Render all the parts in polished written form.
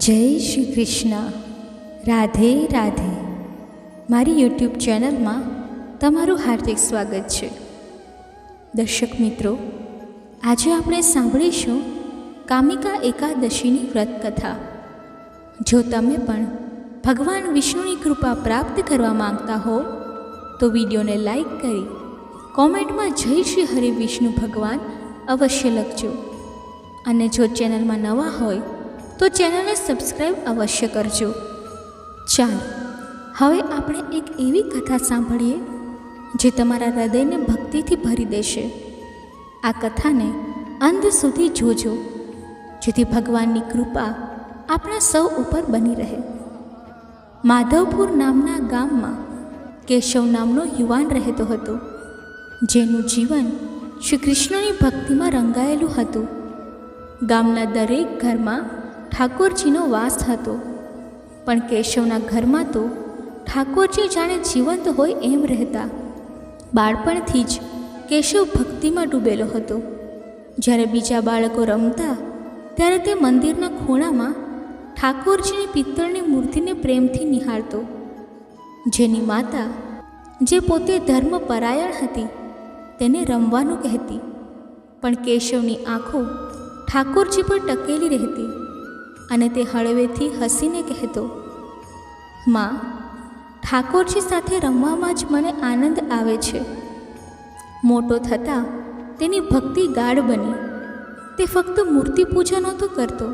જય શ્રી કૃષ્ણ. રાધે રાધે. મારી યુટ્યુબ ચેનલમાં તમારું હાર્દિક સ્વાગત છે. દર્શક મિત્રો, આજે આપણે સાંભળીશું કામિકા એકાદશીની વ્રત કથા. જો તમે પણ ભગવાન વિષ્ણુની કૃપા પ્રાપ્ત કરવા માંગતા હો તો વિડીયોને લાઈક કરી કોમેન્ટમાં જય શ્રી હરિ વિષ્ણુ ભગવાન અવશ્ય લખજો. અને જો ચેનલમાં નવા હોય તો ચેનલને સબસ્ક્રાઈબ અવશ્ય કરજો. ચાલો હવે આપણે એક એવી કથા સાંભળીએ જે તમારા હૃદયને ભક્તિથી ભરી દેશે. આ કથાને અંત સુધી જોજો, જેથી ભગવાનની કૃપા આપણા સૌ ઉપર બની રહે. માધવપુર નામના ગામમાં કેશવ નામનો યુવાન રહેતો હતો, જેનું જીવન શ્રી કૃષ્ણની ભક્તિમાં રંગાયેલું હતું. ગામના દરેક ઘરમાં ઠાકોરજીનો વાસ હતો, પણ કેશવના ઘરમાં તો ઠાકોરજી જાણે જીવંત હોય એમ રહેતા. બાળપણથી જ કેશવ ભક્તિમાં ડૂબેલો હતો. જ્યારે બીજા બાળકો રમતા ત્યારે તે મંદિરના ખૂણામાં ઠાકોરજીની પિત્તળની મૂર્તિને પ્રેમથી નિહાળતો. જેની માતા, જે પોતે ધર્મપરાયણ હતી, તેને રમવાનું કહેતી, પણ કેશવની આંખો ઠાકોરજી પર ટકેલી રહેતી અને તે હળવેથી હસીને કહેતો, માં, ઠાકોરજી સાથે રમવામાં જ મને આનંદ આવે છે. મોટો થતાં તેની ભક્તિ ગાઢ બની. તે ફક્ત મૂર્તિ પૂજા નહોતો કરતો,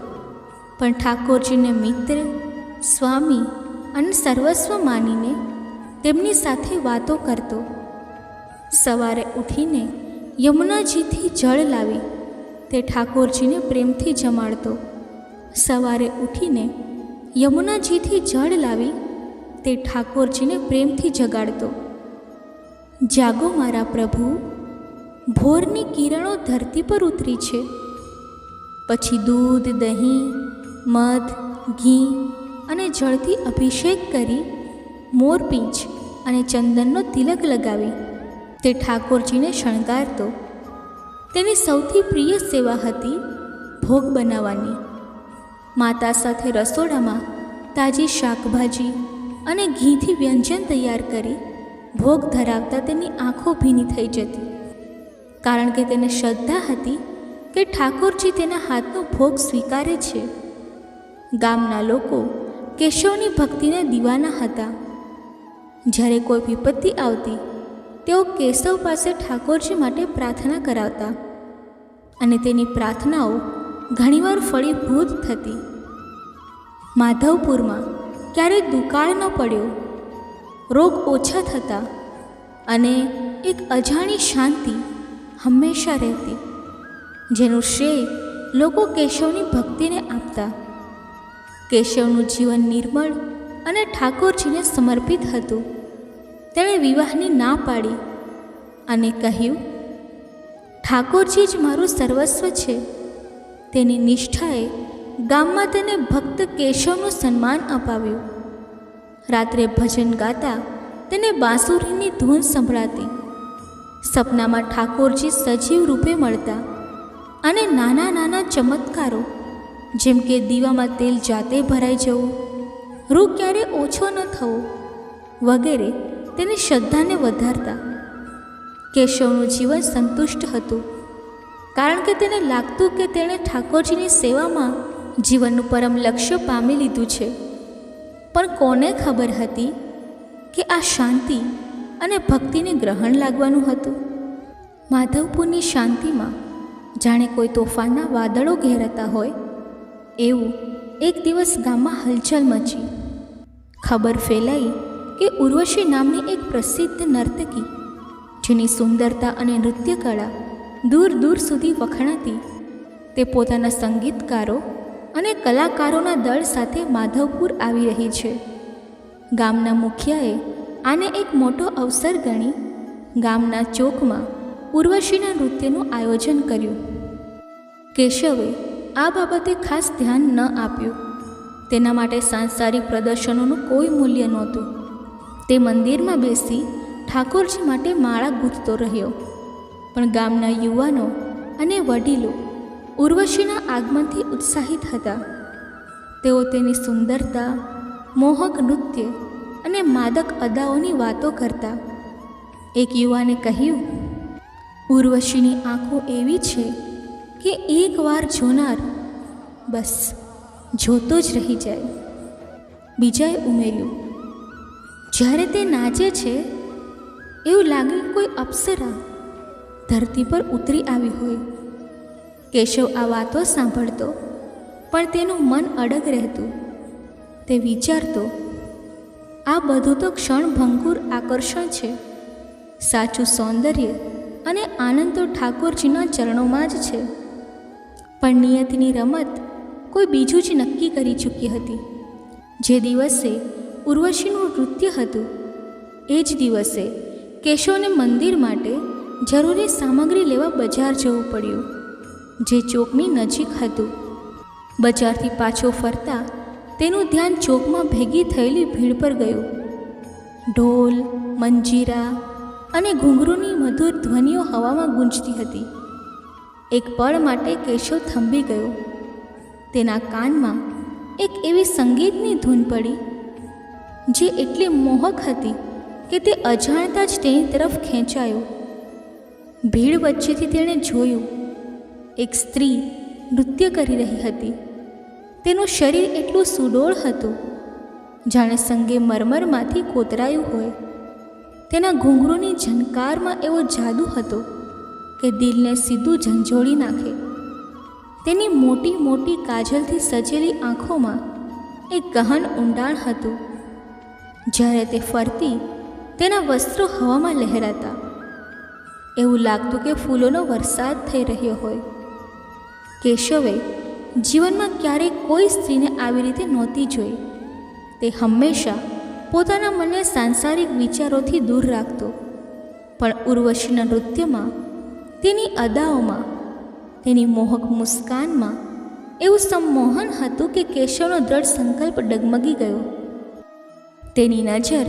પણ ઠાકોરજીને મિત્ર, સ્વામી અને સર્વસ્વ માનીને તેમની સાથે વાતો કરતો. સવારે ઉઠીને યમુનાજીથી જળ લાવી તે ઠાકોરજીને પ્રેમથી જમાડતો. સવારે ઉઠીને યમુનાજીથી જળ લાવી તે ઠાકોરજીને પ્રેમથી જગાડતો. જાગો મારા પ્રભુ, ભોરની કિરણો ધરતી પર ઉતરી છે. પછી દૂધ, દહીં, મધ, ઘી અને જળથી અભિષેક કરી મોરપીંછ અને ચંદનનો તિલક લગાવી તે ઠાકોરજીને શણગારતો. તેની સૌથી પ્રિય સેવા હતી ભોગ બનાવવાની. માતા સાથે રસોડામાં તાજી શાકભાજી અને ઘીથી વ્યંજન તૈયાર કરી ભોગ ધરાવતા તેની આંખો ભીની થઈ જતી, કારણ કે તેને શ્રદ્ધા હતી કે ઠાકોરજી તેના હાથનો ભોગ સ્વીકારે છે. ગામના લોકો કેશવની ભક્તિના દીવાના હતા. જ્યારે કોઈ વિપત્તિ આવતી, તેઓ કેશવ પાસે ઠાકોરજી માટે પ્રાર્થના કરાવતા અને તેની પ્રાર્થનાઓ ઘણીવાર ફળીભૂત થતી. માધવપુરમાં ક્યારેય દુકાળ ન પડ્યો, રોગ ઓછા થતા અને એક અજાણી શાંતિ હંમેશા રહેતી, જેનું શ્રેય લોકો કેશવની ભક્તિને આપતા. કેશવનું જીવન નિર્મળ અને ઠાકોરજીને સમર્પિત હતું. તેણે વિવાહની ના પાડી અને કહ્યું, ઠાકોરજી જ મારું સર્વસ્વ છે. તેની નિષ્ઠાએ ગામમાં તેને ભક્ત કેશવનું સન્માન અપાવ્યું. રાત્રે ભજન ગાતા તેને બાંસુરીની ધૂન સંભળાતી. સપનામાં ઠાકોરજી સજીવ રૂપે મળતા અને નાના નાના ચમત્કારો, જેમ કે દીવામાં તેલ જાતે ભરાઈ જવું, રૂ ક્યારે ઓછો ન થવો વગેરે તેની શ્રદ્ધાને વધારતા. કેશવનું જીવન સંતુષ્ટ હતું, કારણ કે તેને લાગતું કે તેણે ઠાકોરજીની સેવામાં જીવનનું પરમ લક્ષ્ય પામી લીધું છે. પણ કોને ખબર હતી કે આ શાંતિ અને ભક્તિને ગ્રહણ લાગવાનું હતું. માધવપુરની શાંતિમાં જાણે કોઈ તોફાનના વાદળો ઘેરાતા હોય એવું એક દિવસ ગામમાં હલચલ મચી. ખબર ફેલાઈ કે ઉર્વશી નામની એક પ્રસિદ્ધ નર્તકી, જેની સુંદરતા અને નૃત્યકળા દૂર દૂર સુધી વખણાતી, તે પોતાના સંગીતકારો અને કલાકારોના દળ સાથે માધવપુર આવી રહી છે. ગામના મુખિયાએ આને એક મોટો અવસર ગણી ગામના ચોકમાં ઉર્વશીના નૃત્યનું આયોજન કર્યું. કેશવે આ બાબતે ખાસ ધ્યાન ન આપ્યું. તેના માટે સાંસારિક પ્રદર્શનોનું કોઈ મૂલ્ય નહોતું. તે મંદિરમાં બેસી ઠાકોરજી માટે માળા ગૂંથતો રહ્યો. પણ ગામના યુવાનો અને વડીલો ઉર્વશીના આગમનથી ઉત્સાહિત હતા. તેઓ તેની સુંદરતા, મોહક નૃત્ય અને માદક અદાઓની વાતો કરતા. એક યુવાને કહ્યું, ઉર્વશીની આંખો એવી છે કે એકવાર જોનાર બસ જોતો જ રહી જાય. બીજાએ ઉમેર્યું, જ્યારે તે નાચે છે એવું લાગે કોઈ અપ્સરા ધરતી પર ઉતરી આવી હોય. કેશવ આ વાતો સાંભળતો, પણ તેનું મન અડગ રહેતું. તે વિચારતો, આ બધું તો ક્ષણભંગુર આકર્ષણ છે. સાચું સૌંદર્ય અને આનંદ તો ઠાકોરજીના ચરણોમાં જ છે. પણ નિયતિની રમત કોઈ બીજું જ નક્કી કરી ચૂકી હતી. જે દિવસે ઉર્વશીનું નૃત્ય હતું એ જ દિવસે કેશવને મંદિર માટે જરૂરી સામગ્રી લેવા બજાર જવું પડ્યું, જે ચોકની નજીક હતું. બજારથી પાછો ફરતા તેનું ધ્યાન ચોકમાં ભેગી થયેલી ભીડ પર ગયું. ઢોલ, મંજીરા અને ઘૂંઘરૂની મધુર ધ્વનિઓ હવામાં ગૂંજતી હતી. એક પળ માટે કેશવ થંભી ગયો. તેના કાનમાં એક એવી સંગીતની ધૂન પડી જે એટલી મોહક હતી કે તે અજાણતા જ તેની તરફ ખેંચાયો. ભીડ વચ્ચેથી તેણે જોયું, એક સ્ત્રી નૃત્ય કરી રહી હતી. તેનું શરીર એટલું સુડોળ હતું જાણે સંગે મરમરમાંથી કોતરાયું હોય. તેના ઘૂંઘરૂની ઝંકારમાં એવો જાદુ હતો કે દિલને સીધું ઝંઝોળી નાખે. તેની મોટી મોટી કાજલથી સજેલી આંખોમાં એક ગહન ઊંડાણ હતું. જ્યારે તે ફરતી તેના વસ્ત્રો હવામાં લહેરાતા. એવું લાગતું કે ફૂલોનો વરસાદ થઈ રહ્યો હોય. કેશવે જીવનમાં ક્યારેય કોઈ સ્ત્રીને આવી રીતે નહોતી જોઈ. તે હંમેશા પોતાના મનને સાંસારિક વિચારોથી દૂર રાખતો, પણ ઉર્વશીના નૃત્યમાં, તેની અદાઓમાં, તેની મોહક મુસ્કાનમાં એવું સંમોહન હતું કે કેશવનો દ્રઢ સંકલ્પ ડગમગી ગયો. તેની નજર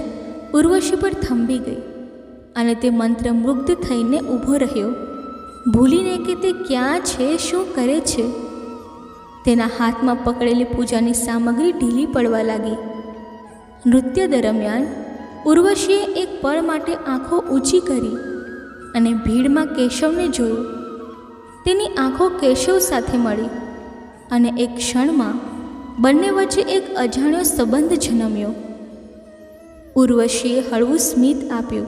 ઉર્વશી પર થંભી ગઈ અને તે મંત્રમુગ્ધ થઈને ઊભો રહ્યો, ભૂલીને કે તે ક્યાં છે, શું કરે છે. તેના હાથમાં પકડેલી પૂજાની સામગ્રી ઢીલી પડવા લાગી. નૃત્ય દરમિયાન ઉર્વશીએ એક પળ માટે આંખો ઊંચી કરી અને ભીડમાં કેશવને જોયું. તેની આંખો કેશવ સાથે મળી અને એક ક્ષણમાં બંને વચ્ચે એક અજાણ્યો સંબંધ જન્મ્યો. ઉર્વશીએ હળવું સ્મિત આપ્યું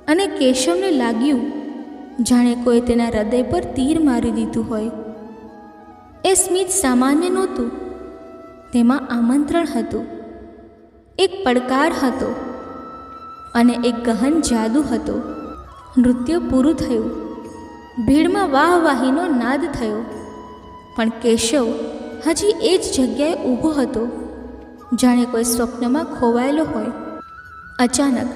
અને કેશવને લાગ્યું જાણે કોઈ તેના હૃદય પર તીર મારી દીધું હોય. એ સ્મિત સામાન્ય નહોતું, તેમાં આમંત્રણ હતું, એક પડકાર હતો અને એક ગહન જાદુ હતો. નૃત્ય પૂરું થયું. ભીડમાં વાહવાહીનો નાદ થયો, પણ કેશવ હજી એ જ જગ્યાએ ઊભો હતો, જાણે કોઈ સ્વપ્નમાં ખોવાયેલો હોય. અચાનક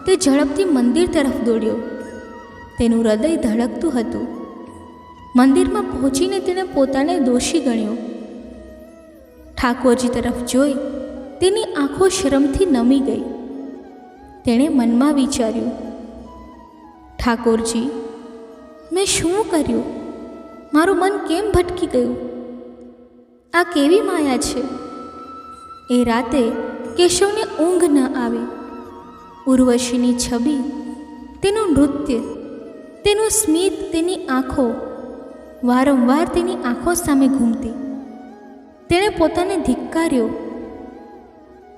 તે ઝડપથી મંદિર તરફ દોડ્યો. તેનું હૃદય ધડકતું હતું. મંદિરમાં પહોંચીને તેણે પોતાને દોષી ગણ્યો. ઠાકોરજી તરફ જોઈ તેની આંખો શરમથી નમી ગઈ. તેણે મનમાં વિચાર્યું, ઠાકોરજી, મેં શું કર્યું? મારું મન કેમ ભટકી ગયું? આ કેવી માયા છે? એ રાતે કેશવને ઊંઘ ન આવી. ઉર્વશીની છબી, તેનું નૃત્ય, તેનું સ્મિત, તેની આંખો વારંવાર તેની આંખો સામે ઘૂમતી. તેણે પોતાને ધિક્કાર્યો,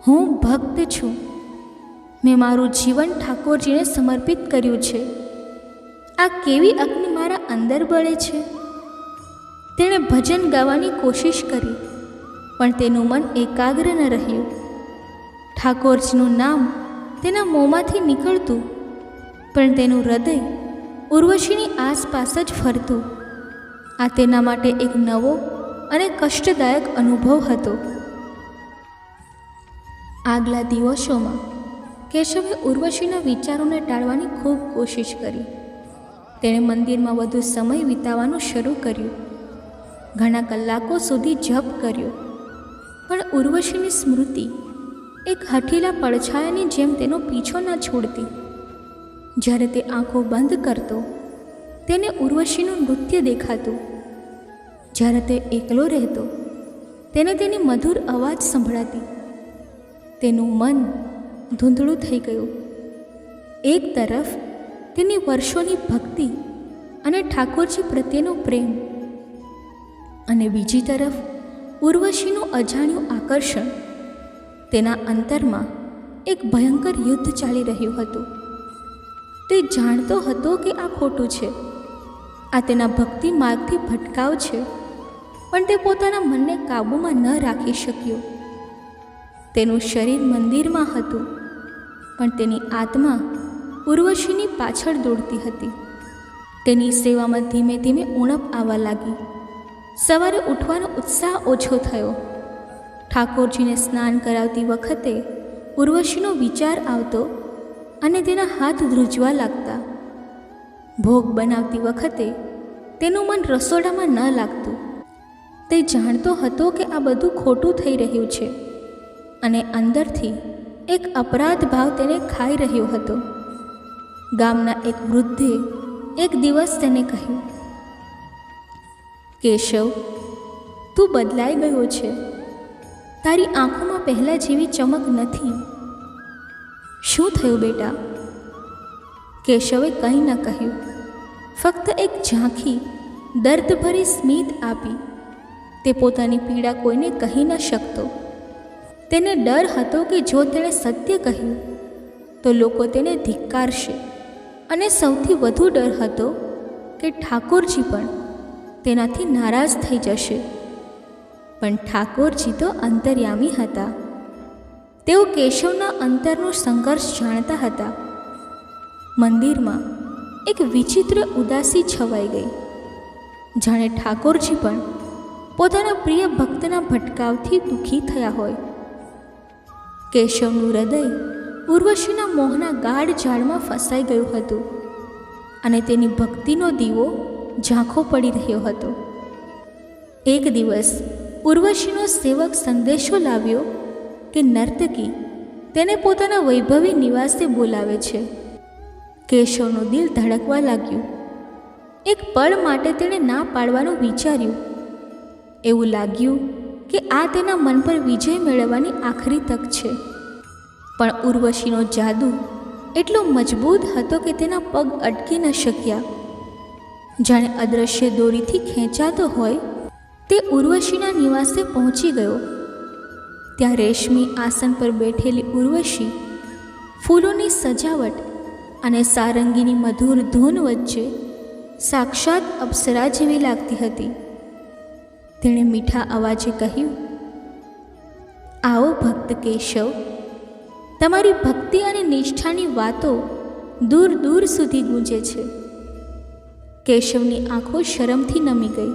હું ભક્ત છું. મેં મારું જીવન ઠાકોરજીને સમર્પિત કર્યું છે. આ કેવી અગ્નિ મારા અંદર બળે છે? તેણે ભજન ગાવાની કોશિશ કરી, પણ તેનું મન એકાગ્ર ન રહ્યું. ઠાકોરજીનું નામ તેના મોંમાંથી નીકળતું, પણ તેનું હૃદય ઉર્વશીની આસપાસ જ ફરતું. આ તેના માટે એક નવો અને કષ્ટદાયક અનુભવ હતો. આગલા દિવસોમાં કેશવે ઉર્વશીના વિચારોને ટાળવાની ખૂબ કોશિશ કરી. તેણે મંદિરમાં વધુ સમય વિતાવવાનું શરૂ કર્યું. ઘણા કલાકો સુધી જપ કર્યો, પણ ઉર્વશીની સ્મૃતિ એક હઠીલા પડછાયાની જેમ તેનો પીછો ન છોડતી. જ્યારે તે આંખો બંધ કરતો, તેને ઉર્વશીનું નૃત્ય દેખાતું. જ્યારે તે એકલો રહેતો, તેને તેની મધુર અવાજ સંભળાતી. તેનું મન ધૂંધળું થઈ ગયું. એક તરફ તેની વર્ષોની ભક્તિ અને ઠાકોરજી પ્રત્યેનો પ્રેમ, અને બીજી તરફ ઉર્વશીનું અજાણ્યું આકર્ષણ. તેના અંતરમાં એક ભયંકર યુદ્ધ ચાલી રહ્યું હતું. તે જાણતો હતો કે આ ખોટું છે, આ તેના ભક્તિ માર્ગથી ભટકાવ છે, પણ તે પોતાના મનને કાબૂમાં ન રાખી શક્યો. તેનું શરીર મંદિરમાં હતું, પણ તેની આત્મા ઉર્વશીની પાછળ દોડતી હતી. તેની સેવામાં ધીમે ધીમે ઉણપ આવવા લાગી. સવારે ઉઠવાનો ઉત્સાહ ઓછો થયો. ઠાકોરજીને સ્નાન કરાવતી વખતે ઉર્વશીનો વિચાર આવતો અને તેના હાથ ધ્રુજવા લાગતા. ભોગ બનાવતી વખતે તેનું મન રસોડામાં ન લાગતું. તે જાણતો હતો કે આ બધું ખોટું થઈ રહ્યું છે, અને અંદરથી એક અપરાધ ભાવ તેને ખાઈ રહ્યો હતો. ગામના એક વૃદ્ધે એક દિવસ તેને કહ્યું, કેશવ, તું બદલાઈ ગયો છે. તારી આંખોમાં પહેલાં જેવી ચમક નથી. શું થયું બેટા? કેશવે કંઈ ન કહ્યું, ફક્ત એક ઝાંખી દર્દભરી સ્મિત આપી. તે પોતાની પીડા કોઈને કહી ન શકતો. તેને ડર હતો કે જો તેણે સત્ય કહ્યું તો લોકો તેને ધિક્કારશે, અને સૌથી વધુ ડર હતો કે ઠાકોરજી પણ તેનાથી નારાજ થઈ જશે. પણ ઠાકોરજી તો અંતર્યામી હતા. તેઓ કેશવના અંતરનો સંઘર્ષ જાણતા હતા. મંદિરમાં એક વિચિત્ર ઉદાસી છવાઈ ગઈ, જાણે ઠાકોરજી પણ પોતાના પ્રિય ભક્તના ભટકાવથી દુઃખી થયા હોય. કેશવનું હૃદય ઉર્વશીના મોહના ગાઢ જાળમાં ફસાઈ ગયું હતું, અને તેની ભક્તિનો દીવો ઝાંખો પડી રહ્યો હતો. એક દિવસ ઉર્વશીનો સેવક સંદેશો લાવ્યો કે નર્તકી તેને પોતાના વૈભવી નિવાસે બોલાવે છે. કેશવનું દિલ ધડકવા લાગ્યું. એક પળ માટે તેણે ના પાડવાનું વિચાર્યું. એવું લાગ્યું કે આ તેના મન પર વિજય મેળવવાની આખરી તક છે. પણ ઉર્વશીનો જાદુ એટલો મજબૂત હતો કે તેના પગ અટકી ન શક્યા. જાણે અદૃશ્ય દોરીથી ખેંચાતો હોય તે ઉર્વશીના નિવાસે પહોંચી ગયો. ત્યાં રેશમી આસન પર બેઠેલી ઉર્વશી ફૂલોની સજાવટ અને સારંગીની મધુર ધૂન વચ્ચે સાક્ષાત અપ્સરા જેવી લાગતી હતી. તેણે મીઠા અવાજે કહ્યું, આવો ભક્ત કેશવ, તમારી ભક્તિ અને નિષ્ઠાની વાતો દૂર દૂર સુધી ગૂંજે છે. કેશવની આંખો શરમથી નમી ગઈ.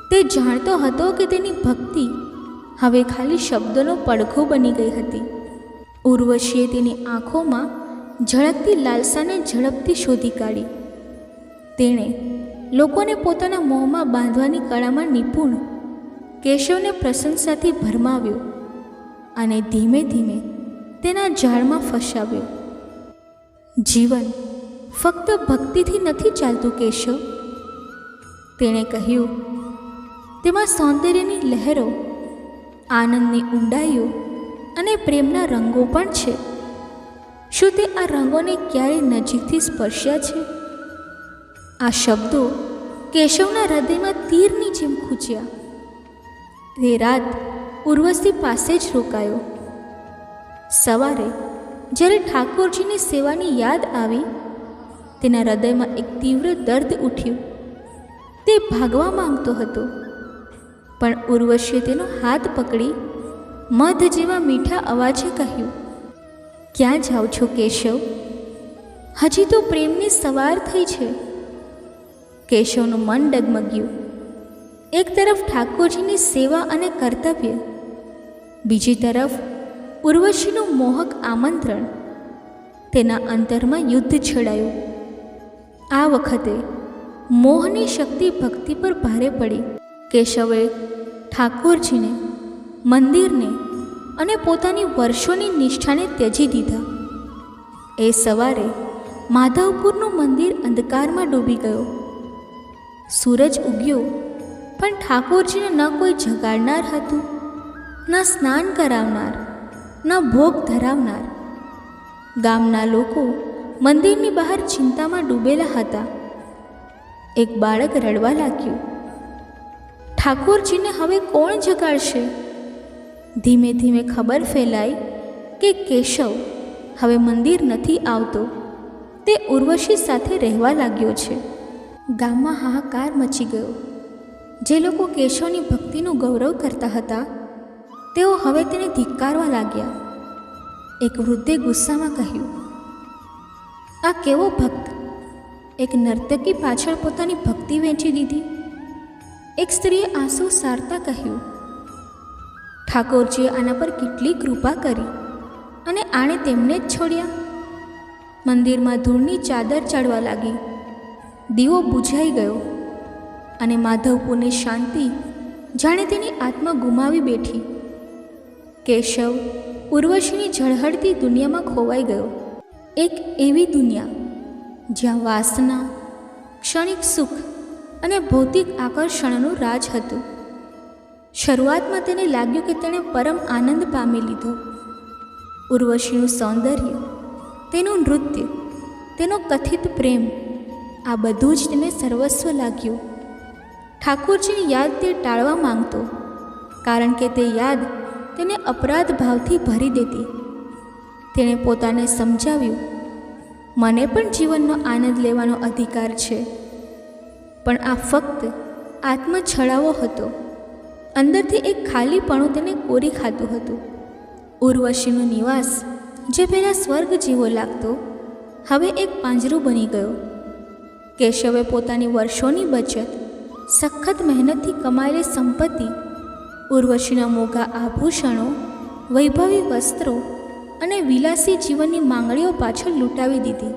તે જાણતો હતો કે તેની ભક્તિ હવે ખાલી શબ્દોનો પડઘો બની ગઈ હતી. ઉર્વશીએ તેની આંખોમાં ઝળકતી લાલસાને ઝડપથી શોધી કાઢી. તેણે લોકોને પોતાના મોંમાં બાંધવાની કળામાં નિપુણ કેશવને પ્રશંસાથી ભરમાવ્યો અને ધીમે ધીમે તેના જાળમાં ફસાવ્યો. જીવન ફક્ત ભક્તિથી નથી ચાલતું કેશવ, તેણે કહ્યું. તેમાં સૌંદર્યની લહેરો, આનંદની ઊંડાઈઓ અને પ્રેમના રંગો પણ છે. શું તે આ રંગોને ક્યારેય નજીકથી સ્પર્શ્યા છે? આ શબ્દો કેશવના હૃદયમાં તીરની જેમ ખૂચ્યા. તે રાત ઉર્વશી પાસે જ રોકાયો. સવારે જ્યારે ઠાકોરજીની સેવાની યાદ આવી, તેના હૃદયમાં એક તીવ્ર દર્દ ઉઠ્યું. તે ભાગવા માંગતો હતો, પણ ઉર્વશીએ તેનો હાથ પકડી મધ જેવા મીઠા અવાજે કહ્યું, ક્યાં જાઓ છો કેશવ? હજી તો પ્રેમની સવાર થઈ છે. કેશવનું મન ડગમગ્યું. એક તરફ ઠાકોરજીની સેવા અને કર્તવ્ય, બીજી તરફ ઉર્વશીનું મોહક આમંત્રણ. તેના અંતરમાં યુદ્ધ છેડાયું. આ વખતે મોહની શક્તિ ભક્તિ પર ભારે પડી. કેશવે ઠાકોરજીને, મંદિરને અને પોતાની વર્ષોની નિષ્ઠાને ત્યજી દીધા. એ સવારે માધવપુરનું મંદિર અંધકારમાં ડૂબી ગયો. સૂરજ ઉગ્યો પણ ઠાકોરજીને ન કોઈ જગાડનાર હતું, ન સ્નાન કરાવનાર, ન ભોગ ધરાવનાર. ગામના લોકો મંદિરની બહાર ચિંતામાં ડૂબેલા હતા. એક બાળક રડવા લાગ્યું. ઠાકોરજીને હવે કોણ જગાડશે? ધીમે ધીમે ખબર ફેલાઈ કે કેશવ હવે મંદિર નથી આવતો, તે ઉર્વશી સાથે રહેવા લાગ્યો છે. ગામમાં હાહાકાર મચી ગયો. જે લોકો કેશવની ભક્તિનું ગૌરવ કરતા હતા તેઓ હવે તેને ધિક્કારવા લાગ્યા. એક વૃદ્ધે ગુસ્સામાં કહ્યું, આ કેવો ભક્ત! એક નર્તકી પાછળ પોતાની ભક્તિ વેચી દીધી. એક સ્ત્રીએ આંસુ સારતા કહ્યું, ઠાકોરજીએ આના પર કેટલી કૃપા કરી અને આણે તેમને જ છોડ્યા. મંદિરમાં ધૂળની ચાદર ચડવા લાગી. દીવો બુઝાઈ ગયો અને માધવપુરની શાંતિ જાણે તેની આત્મા ગુમાવી બેઠી. કેશવ ઉર્વશીની ઝળહળતી દુનિયામાં ખોવાઈ ગયો. એક એવી દુનિયા જ્યાં વાસના, ક્ષણિક સુખ અને ભૌતિક આકર્ષણનું રાજ હતું. શરૂઆતમાં તેને લાગ્યું કે તેણે પરમ આનંદ પામી લીધો. ઉર્વશીનું સૌંદર્ય, તેનું નૃત્ય, તેનો કથિત પ્રેમ, આ બધું જ તેને સર્વસ્વ લાગ્યું. ઠાકોરજીની યાદ તે ટાળવા માંગતો, કારણ કે તે યાદ તેને અપરાધ ભાવથી ભરી દેતી. તેણે પોતાને સમજાવ્યું, મને પણ જીવનનો આનંદ લેવાનો અધિકાર છે. પણ આ ફક્ત આત્મછળાવો હતો. અંદરથી એક ખાલીપણું તેને કોરી ખાતું હતું. ઉર્વશીનો નિવાસ જે પહેલાં સ્વર્ગ જેવો લાગતો, હવે એક પાંજરું બની ગયો. કેશવે પોતાની વર્ષોની બચત, સખત મહેનતથી કમાયેલી સંપત્તિ, ઉર્વશીના મોંઘા આભૂષણો, વૈભવી વસ્ત્રો અને વિલાસી જીવનની માંગણીઓ પાછળ લૂંટાવી દીધી.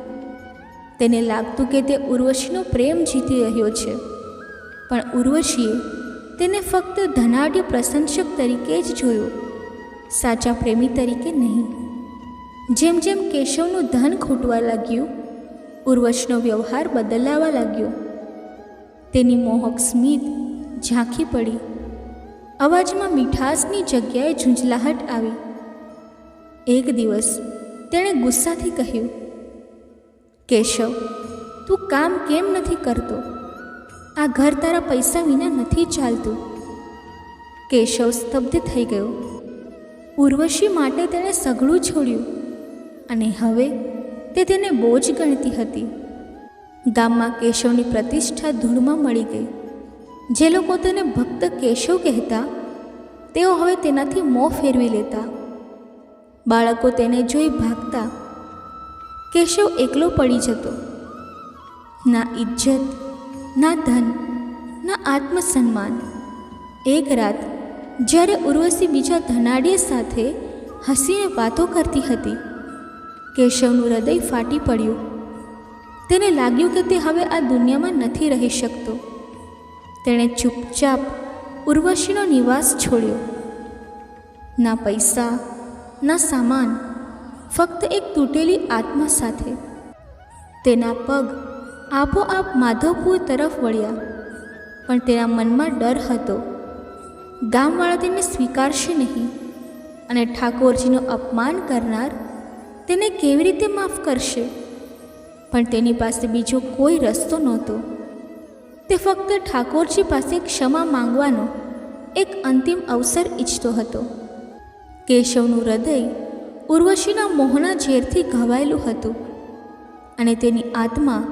તેને લાગતું કે તે ઉર્વશીનો પ્રેમ જીતી રહ્યો છે, પણ ઉર્વશીએ તેને ફક્ત ધનાઢ્ય પ્રશંસક તરીકે જ જોયો, સાચા પ્રેમી તરીકે નહીં. જેમ જેમ કેશવનું ધન ખૂટવા લાગ્યું, ઉર્વશીનો વ્યવહાર બદલાવા લાગ્યો. તેની મોહક સ્મિત ઝાંખી પડી. અવાજમાં મીઠાશની જગ્યાએ ઝૂંઝલાહટ આવી. એક દિવસ તેણે ગુસ્સાથી કહ્યું, કેશવ, તું કામ કેમ નથી કરતો? આ ઘર તારા પૈસા વિના નથી ચાલતું. કેશવ સ્તબ્ધ થઈ ગયો. ઉર્વશી માટે તેણે સઘળું છોડ્યું અને હવે તે તેને બોજ ગણતી હતી. ગામમાં કેશવની પ્રતિષ્ઠા ધૂળમાં મળી ગઈ. જે લોકો તેને ભક્ત કેશવ કહેતા, તેઓ હવે તેનાથી મોં ફેરવી લેતા. બાળકો તેને જોઈ ભાગતા. કેશવ એકલો પડી જતો. ના ઇજ્જત, ના ધન, ના આત્મસન્માન. એક રાત જ્યારે ઉર્વશી બીજા ધનાઢ્ય સાથે હસીને વાતો કરતી હતી, કેશવનું હૃદય ફાટી પડ્યું. તેને લાગ્યું કે તે હવે આ દુનિયામાં નથી રહી શકતો. તેણે ચૂપચાપ ઉર્વશીનો નિવાસ છોડ્યો. ના પૈસા, ના સામાન, ફક્ત એક તૂટેલી આત્મા સાથે. તેના પગ આપોઆપ માધવપુર તરફ વળ્યા, પણ તેના મનમાં ડર હતો. ગામવાળા તેને સ્વીકારશે નહીં અને ઠાકોરજીનું અપમાન કરનાર તેને કેવી રીતે માફ કરશે? પણ તેની પાસે બીજો કોઈ રસ્તો નહોતો. તે ફક્ત ઠાકોરજી પાસે ક્ષમા માંગવાનો એક અંતિમ અવસર ઈચ્છતો હતો. કેશવનું હૃદય ઉર્વશીના મોહના ઝેરથી ઘવાયેલું હતું અને તેની આત્મા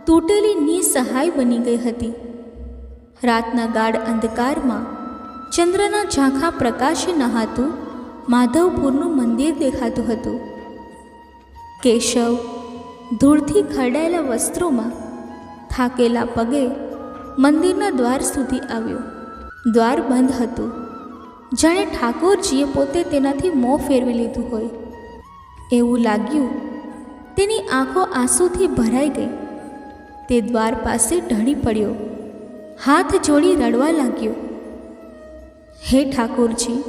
તૂટેલી નિસહાય બની ગઈ હતી. રાતના ગાઢ અંધકારમાં ચંદ્રના ઝાંખા પ્રકાશે નહાતું માધવપુરનું મંદિર દેખાતું હતું. કેશવ ધૂળથી ખરડાયેલા વસ્ત્રોમાં થાકેલા પગે મંદિરના દ્વાર સુધી આવ્યો. દ્વાર બંધ હતું, જાણે ઠાકોરજીએ પોતે તેનાથી મોં ફેરવી લીધું હોય. એવું લાગ્યું. તેની આંખો આંસુથી ભરાઈ ગઈ. તે દ્વાર પાસે ઢળી પડ્યો, હાથ જોડી રડવા લાગ્યો. હે ઠાકોરજી,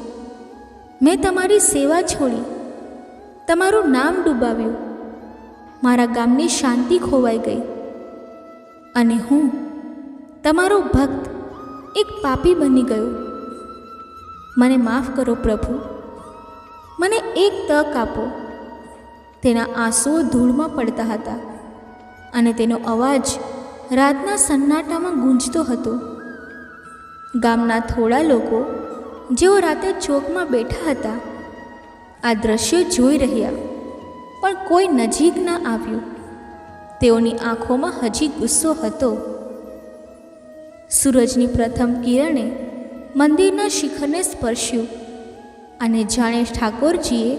મેં તમારી સેવા છોડી, તમારું નામ ડૂબાવ્યું, મારા ગામની શાંતિ ખોવાઈ ગઈ અને હું તમારો ભક્ત એક પાપી બની ગયો. મને માફ કરો પ્રભુ, મને એક તક આપો. તેના આંસુઓ ધૂળમાં પડતા હતા અને તેનો અવાજ રાતના સન્નાટામાં ગૂંજતો હતો. ગામના થોડા લોકો જેઓ રાતે ચોકમાં બેઠા હતા આ દ્રશ્ય જોઈ રહ્યા, પણ કોઈ નજીક ના આવ્યું. તેઓની આંખોમાં હજી ગુસ્સો હતો. સૂરજની પ્રથમ કિરણે મંદિરના શિખરને સ્પર્શ્યું અને જાણે ઠાકોરજીએ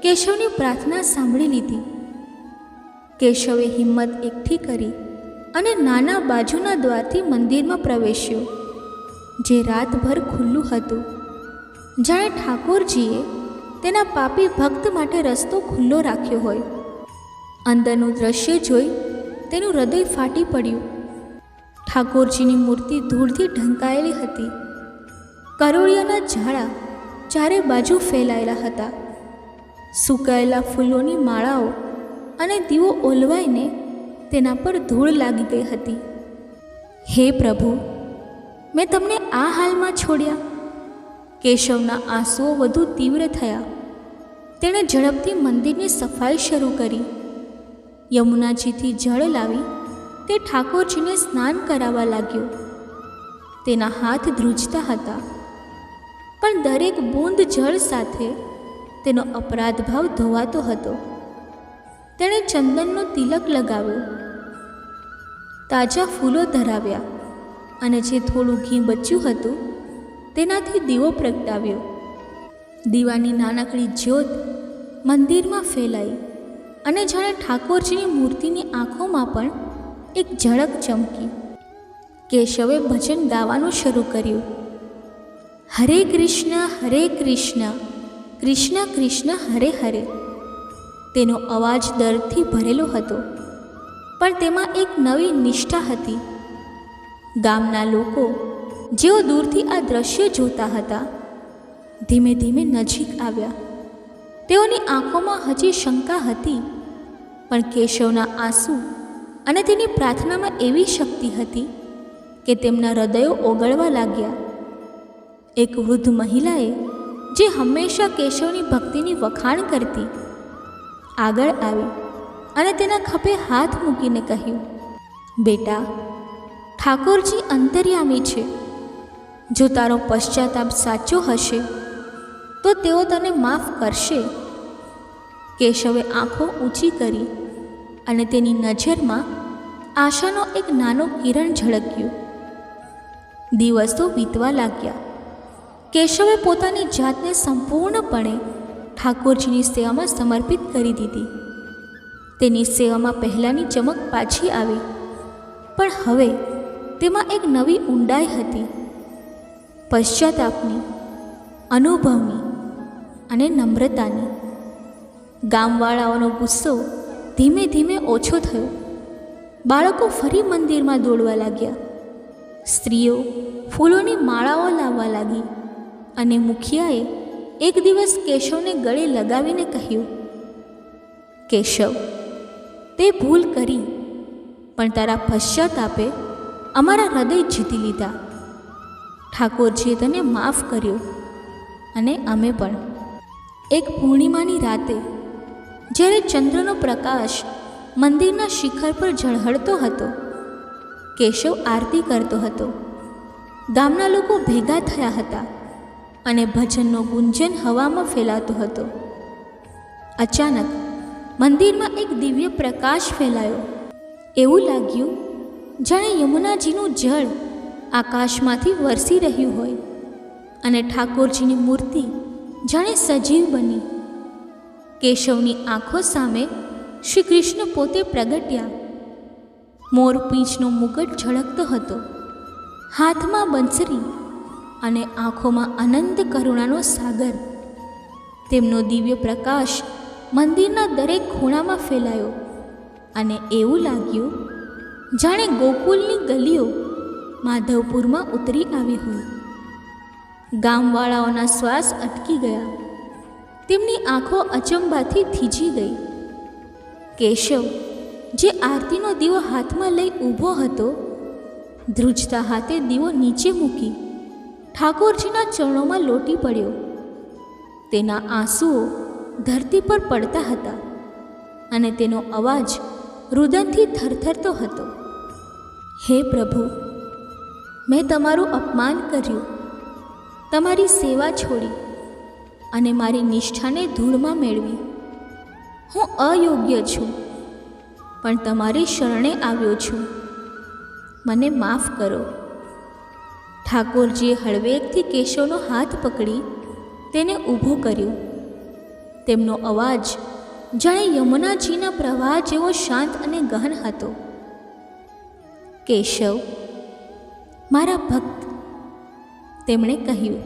કેશવની પ્રાર્થના સાંભળી લીધી. કેશવે હિંમત એકઠી કરી અને નાના બાજુના દ્વારથી મંદિરમાં પ્રવેશ્યો, જે રાતભર ખુલ્લું હતું. જાણે ઠાકોરજીએ તેના પાપી ભક્ત માટે રસ્તો ખુલ્લો રાખ્યો હોય. અંદરનું દ્રશ્ય જોઈ તેનું હૃદય ફાટી પડ્યું. ઠાકોરજીની મૂર્તિ ધૂળથી ઢંકાયેલી હતી. કરોળિયાના ઝાડા ચારે બાજુ ફેલાયેલા હતા. સૂકાયેલા ફૂલોની માળાઓ અને દીવો ઓલવાઈને તેના પર ધૂળ લાગી ગઈ હતી. હે પ્રભુ, મેં તમને આ હાલમાં છોડ્યા? કેશવના આંસુઓ વધુ તીવ્ર થયા. તેણે ઝડપથી મંદિરની સફાઈ શરૂ કરી. યમુનાજીથી જળ લાવી તે ઠાકોરજીને સ્નાન કરાવવા લાગ્યો. તેના હાથ ધ્રુજતા હતા, પણ દરેક બૂંદ જળ સાથે તેનો અપરાધ ભાવ ધોવાતો હતો. તેણે ચંદનનો તિલક લગાવ્યો, તાજા ફૂલો ધરાવ્યા અને જે થોડું ઘી બચ્યું હતું તેનાથી દીવો પ્રગટાવ્યો. દીવાની નાનકડી જ્યોત મંદિરમાં ફેલાઈ અને જાણે ઠાકોરજીની મૂર્તિની આંખોમાં પણ એક ઝળક ચમકી. કેશવે ભજન ગાવાનું શરૂ કર્યું. હરે કૃષ્ણ, કૃષ્ણ કૃષ્ણ હરે હરે. તેનો અવાજ દર્દથી ભરેલો હતો, પણ તેમાં એક નવી નિષ્ઠા હતી. ગામના લોકો જેઓ દૂરથી આ દ્રશ્ય જોતા હતા ધીમે ધીમે નજીક આવ્યા. તેઓની આંખોમાં હજી શંકા હતી, પણ કેશવના આંસુ અને તેની પ્રાર્થનામાં એવી શક્તિ હતી કે તેમના હૃદયો ઓગળવા લાગ્યા. એક વૃદ્ધ મહિલાએ, જે હંમેશા કેશવની ભક્તિની વખાણ કરતી, આગળ આવી અને તેના ખભે હાથ મૂકીને કહ્યું, બેટા, ઠાકોરજી અંતર્યામી છે. જો તારો પશ્ચાતાપ સાચો હશે તો તેઓ તને માફ કરશે. કેશવે આંખો ઊંચી કરી અને તેની નજરમાં આશાનો એક નાનો કિરણ ઝળક્યું. દિવસો વીતવા લાગ્યા. કેશવે પોતાની જાતને સંપૂર્ણપણે ઠાકોરજીની સેવામાં સમર્પિત કરી દીધી. તેની સેવામાં પહેલાંની ચમક પાછી આવી, પણ હવે તેમાં એક નવી ઊંડાઈ હતી, પશ્ચાતાપની, અનુભવની અને નમ્રતાની. ગામવાળાઓનો ગુસ્સો ધીમે ધીમે ઓછો થયો. બાળકો ફરી મંદિરમાં દોડવા લાગ્યા. સ્ત્રીઓ ફૂલોની માળાઓ લાવવા લાગી અને મુખિયાએ એક દિવસ કેશવને ગળે લગાવીને કહ્યું, કેશવ, તે ભૂલ કરી, પણ તારા પશ્ચાતાપે અમારા હૃદય જીતી લીધા. ઠાકોરજીએ તને માફ કર્યો અને અમે પણ. એક પૂર્ણિમાની રાતે જ્યારે ચંદ્રનો પ્રકાશ મંદિરના શિખર પર ઝળહળતો હતો, કેશવ આરતી કરતો હતો. ગામના લોકો ભેગા થયા હતા અને ભજનનો ગુંજન હવામાં ફેલાતો હતો. અચાનક મંદિરમાં એક દિવ્ય પ્રકાશ ફેલાયો. એવું લાગ્યું જાણે યમુનાજીનું જળ આકાશમાંથી વરસી રહ્યું હોય અને ઠાકોરજીની મૂર્તિ જાણે સજીવ બની. કેશવની આંખો સામે શ્રી કૃષ્ણ પોતે પ્રગટ્યા. મોરપીંછનો મુગટ ઝળકતો હતો, હાથમાં બંસરી અને આંખોમાં અનંત કરુણાનો સાગર. તેમનો દિવ્ય પ્રકાશ મંદિરના દરેક ખૂણામાં ફેલાયો અને એવું લાગ્યું જાણે ગોકુલની ગલીઓ માધવપુરમાં ઉતરી આવી હોય. ગામવાળાઓના શ્વાસ અટકી ગયા. તેમની આંખો અચંબાથી થીજી ગઈ. કેશવ, જે આરતીનો દીવો હાથમાં લઈ ઊભો હતો, ધ્રુજતા હાથે દીવો નીચે મૂકી ઠાકોરજીના ચરણોમાં લોટી પડ્યો. તેના આંસુઓ ધરતી પર પડતા હતા અને તેનો અવાજ રુદનથી થરથરતો હતો. હે પ્રભુ, મેં તમારું અપમાન કર્યું, તમારી સેવા છોડી અને મારી નિષ્ઠાને ધૂળમાં મેળવી. હું અયોગ્ય છું, પણ તમારી શરણે આવ્યો છું. મને માફ કરો. ઠાકોરજીએ હળવેકથી કેશવનો હાથ પકડી તેને ઊભો કર્યો. તેમનો અવાજ જાણે યમુનાજીના પ્રવાહ જેવો શાંત અને ગહન હતો. કેશવ, મારા ભક્ત, તેમણે કહ્યું,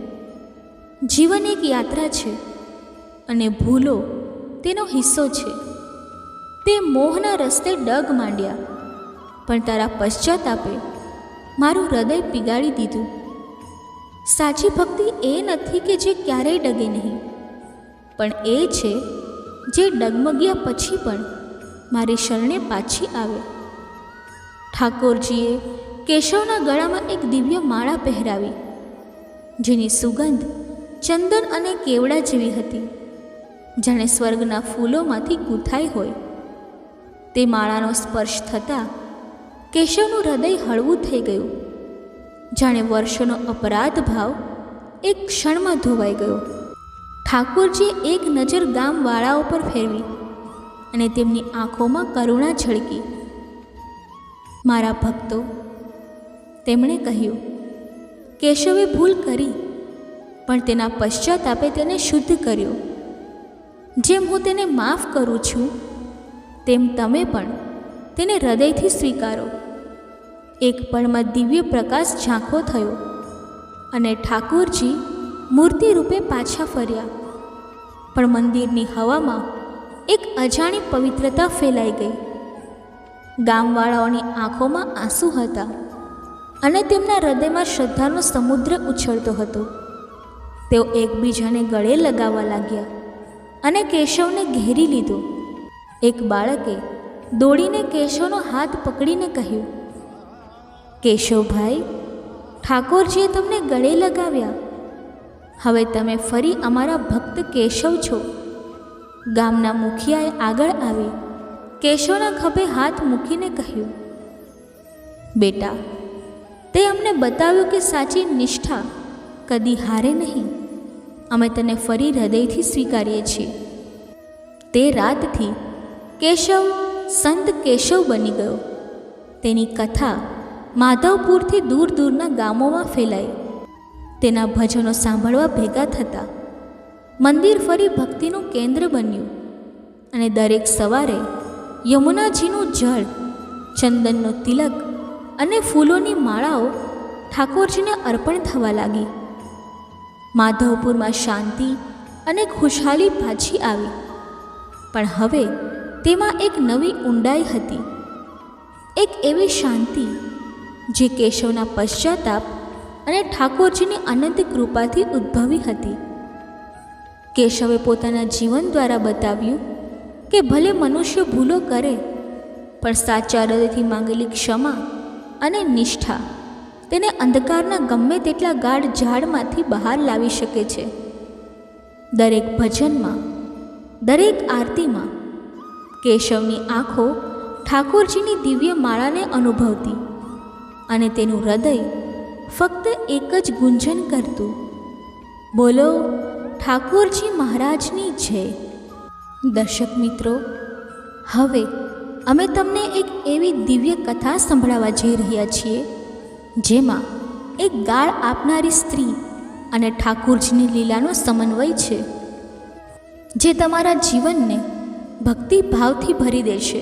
જીવન એક યાત્રા છે અને ભૂલો તેનો હિસ્સો છે. તે મોહના રસ્તે ડગ માંડ્યા, પણ તારા પશ્ચાતાપે મારું હૃદય પીગાળી દીધું. સાચી ભક્તિ એ નથી કે જે ક્યારેય ડગે નહીં, પણ એ છે જે ડગમગ્યા પછી પણ મારી શરણે પાછી આવે. ઠાકોરજીએ કેશવના ગળામાં એક દિવ્ય માળા પહેરાવી, જેની સુગંધ ચંદન અને કેવડા જેવી હતી, જાણે સ્વર્ગના ફૂલોમાંથી ગૂંથાઈ હોય. તે માળાનો સ્પર્શ થતાં કેશવનું હૃદય હળવું થઈ ગયું, જાણે વર્ષોનો અપરાધ ભાવ એક ક્ષણમાં ધોવાઈ ગયો. ઠાકોરજીએ એક નજર ગામવાળાઓ પર ફેરવી અને તેમની આંખોમાં કરુણા ઝળકી. મારા ભક્તો, તેમણે કહ્યું, કેશવે ભૂલ કરી, પણ તેના પશ્ચાતાપે તેને શુદ્ધ કર્યો. જેમ હું તેને માફ કરું છું, તેમ તમે પણ તેને હૃદયથી સ્વીકારો. એક પળમાં દિવ્ય પ્રકાશ ઝાંખો થયો અને ઠાકોરજી મૂર્તિ રૂપે પાછા ફર્યા. પણ મંદિરની હવામાં એક અજાણી પવિત્રતા ફેલાઈ ગઈ. ગામવાળાઓની આંખોમાં આંસુ હતા અને તેમના હૃદયમાં શ્રદ્ધાનો સમુદ્ર ઉછળતો હતો. તેઓ એકબીજાને ગળે લગાવવા લાગ્યા અને કેશવને ઘેરી લીધો. એક બાળકે દોડીને કેશવનો હાથ પકડીને કહ્યું, કેશવભાઈ, ઠાકોરજીએ તમને ગળે લગાવ્યા. હવે તમે ફરી અમારા ભક્ત કેશવ છો. ગામના મુખિયાએ આગળ આવી કેશવના ખભે હાથ મૂકીને કહ્યું, બેટા, તે અમને બતાવ્યું કે સાચી નિષ્ઠા કદી હારે નહીં. અમે તને ફરી હૃદયથી સ્વીકારીએ છીએ. તે રાતથી કેશવ સંત કેશવ બની ગયો. તેની કથા માધવપુરથી દૂર દૂરના ગામોમાં ફેલાઈ. તેના ભજનો સાંભળવા ભેગા થતા મંદિર ફરી ભક્તિનું કેન્દ્ર બન્યું અને દરેક સવારે યમુનાજીનું જળ, ચંદનનો તિલક અને ફૂલોની માળાઓ ઠાકોરજીને અર્પણ થવા લાગી. માધવપુરમાં શાંતિ અને ખુશહાલી પાછી આવી, પણ હવે તેમાં એક નવી ઊંડાઈ હતી. એક એવી શાંતિ જે કેશવના પશ્ચાતાપ અને ઠાકોરજીની અનંત કૃપાથી ઉદ્ભવી હતી. કેશવે પોતાના જીવન દ્વારા બતાવ્યું કે ભલે મનુષ્ય ભૂલો કરે, પણ સાચા હૃદયથી માંગેલી ક્ષમા અને નિષ્ઠા તેને અંધકારના ગમે તેટલા ગાઢ ઝાડમાંથી બહાર લાવી શકે છે. દરેક ભજનમાં, દરેક આરતીમાં કેશવની આંખો ઠાકોરજીની દિવ્ય માળાને અનુભવતી અને તેનું હૃદય ફક્ત એક જ ગુંજન કરતું, બોલો ઠાકોરજી મહારાજની જય. દર્શક મિત્રો, હવે અમે તમને એક એવી દિવ્ય કથા સંભળાવવા જઈ રહ્યા છીએ, જેમાં એક ગાળ આપનારી સ્ત્રી અને ઠાકોરજીની લીલાનો સમન્વય છે, જે તમારા જીવનને ભક્તિભાવથી ભરી દેશે.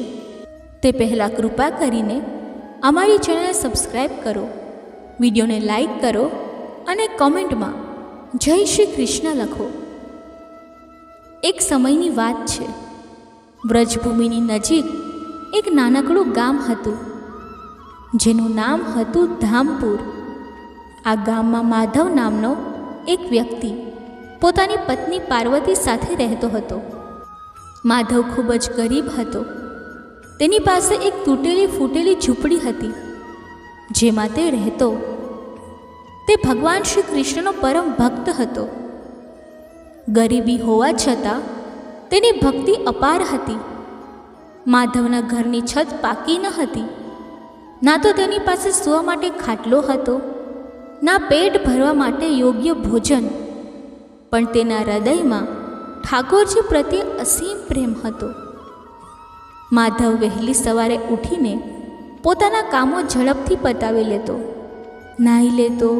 તે પહેલાં કૃપા કરીને અમારી ચેનલને સબસ્ક્રાઈબ કરો, વિડીયોને લાઈક કરો અને કોમેન્ટમાં જય શ્રી કૃષ્ણ લખો. એક સમયની વાત છે. વ્રજભૂમિની નજીક એક નાનકડું ગામ હતું, જેનું નામ હતું ધામપુર. આ ગામમાં માધવ નામનો એક વ્યક્તિ પોતાની પત્ની પાર્વતી સાથે રહેતો હતો. માધવ ખૂબ જ ગરીબ હતો. તેની પાસે એક તૂટેલી ફૂટેલી ઝૂંપડી હતી, જેમાં તે રહેતો. તે ભગવાન શ્રી કૃષ્ણનો પરમ ભક્ત હતો. ગરીબી હોવા છતાં તેની ભક્તિ અપાર હતી. માધવના ઘરની છત પાકી ન હતી. ના તો તેની પાસે સૂવા માટે ખાટલો હતો, ના પેટ ભરવા માટે યોગ્ય ભોજન, પણ તેના હૃદયમાં ઠાકોરજી પ્રત્યે અસીમ પ્રેમ હતો. માધવ વહેલી સવારે ઉઠીને પોતાના કામો ઝડપથી પતાવી લેતો, નાહી લેતો,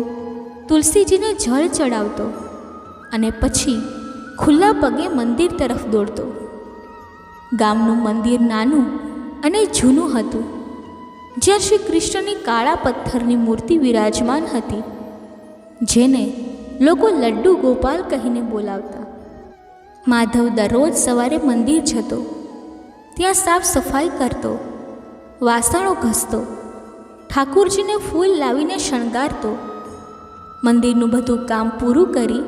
તુલસીજીને જળ ચડાવતો અને પછી ખુલ્લા પગે મંદિર તરફ દોડતો. ગામનું મંદિર નાનું અને જૂનું હતું, જ્યાં શ્રી કૃષ્ણની કાળા પથ્થરની મૂર્તિ વિરાજમાન હતી, જેને લોકો લડ્ડુ ગોપાલ કહીને બોલાવતા. માધવ દરરોજ સવારે મંદિર જતો, ત્યાં સાફ સફાઈ કરતો, વાસણો ઘસતો, ઠાકુરજીને ફૂલ લાવીને શણગારતો. મંદિરનું બધું કામ પૂરું કરી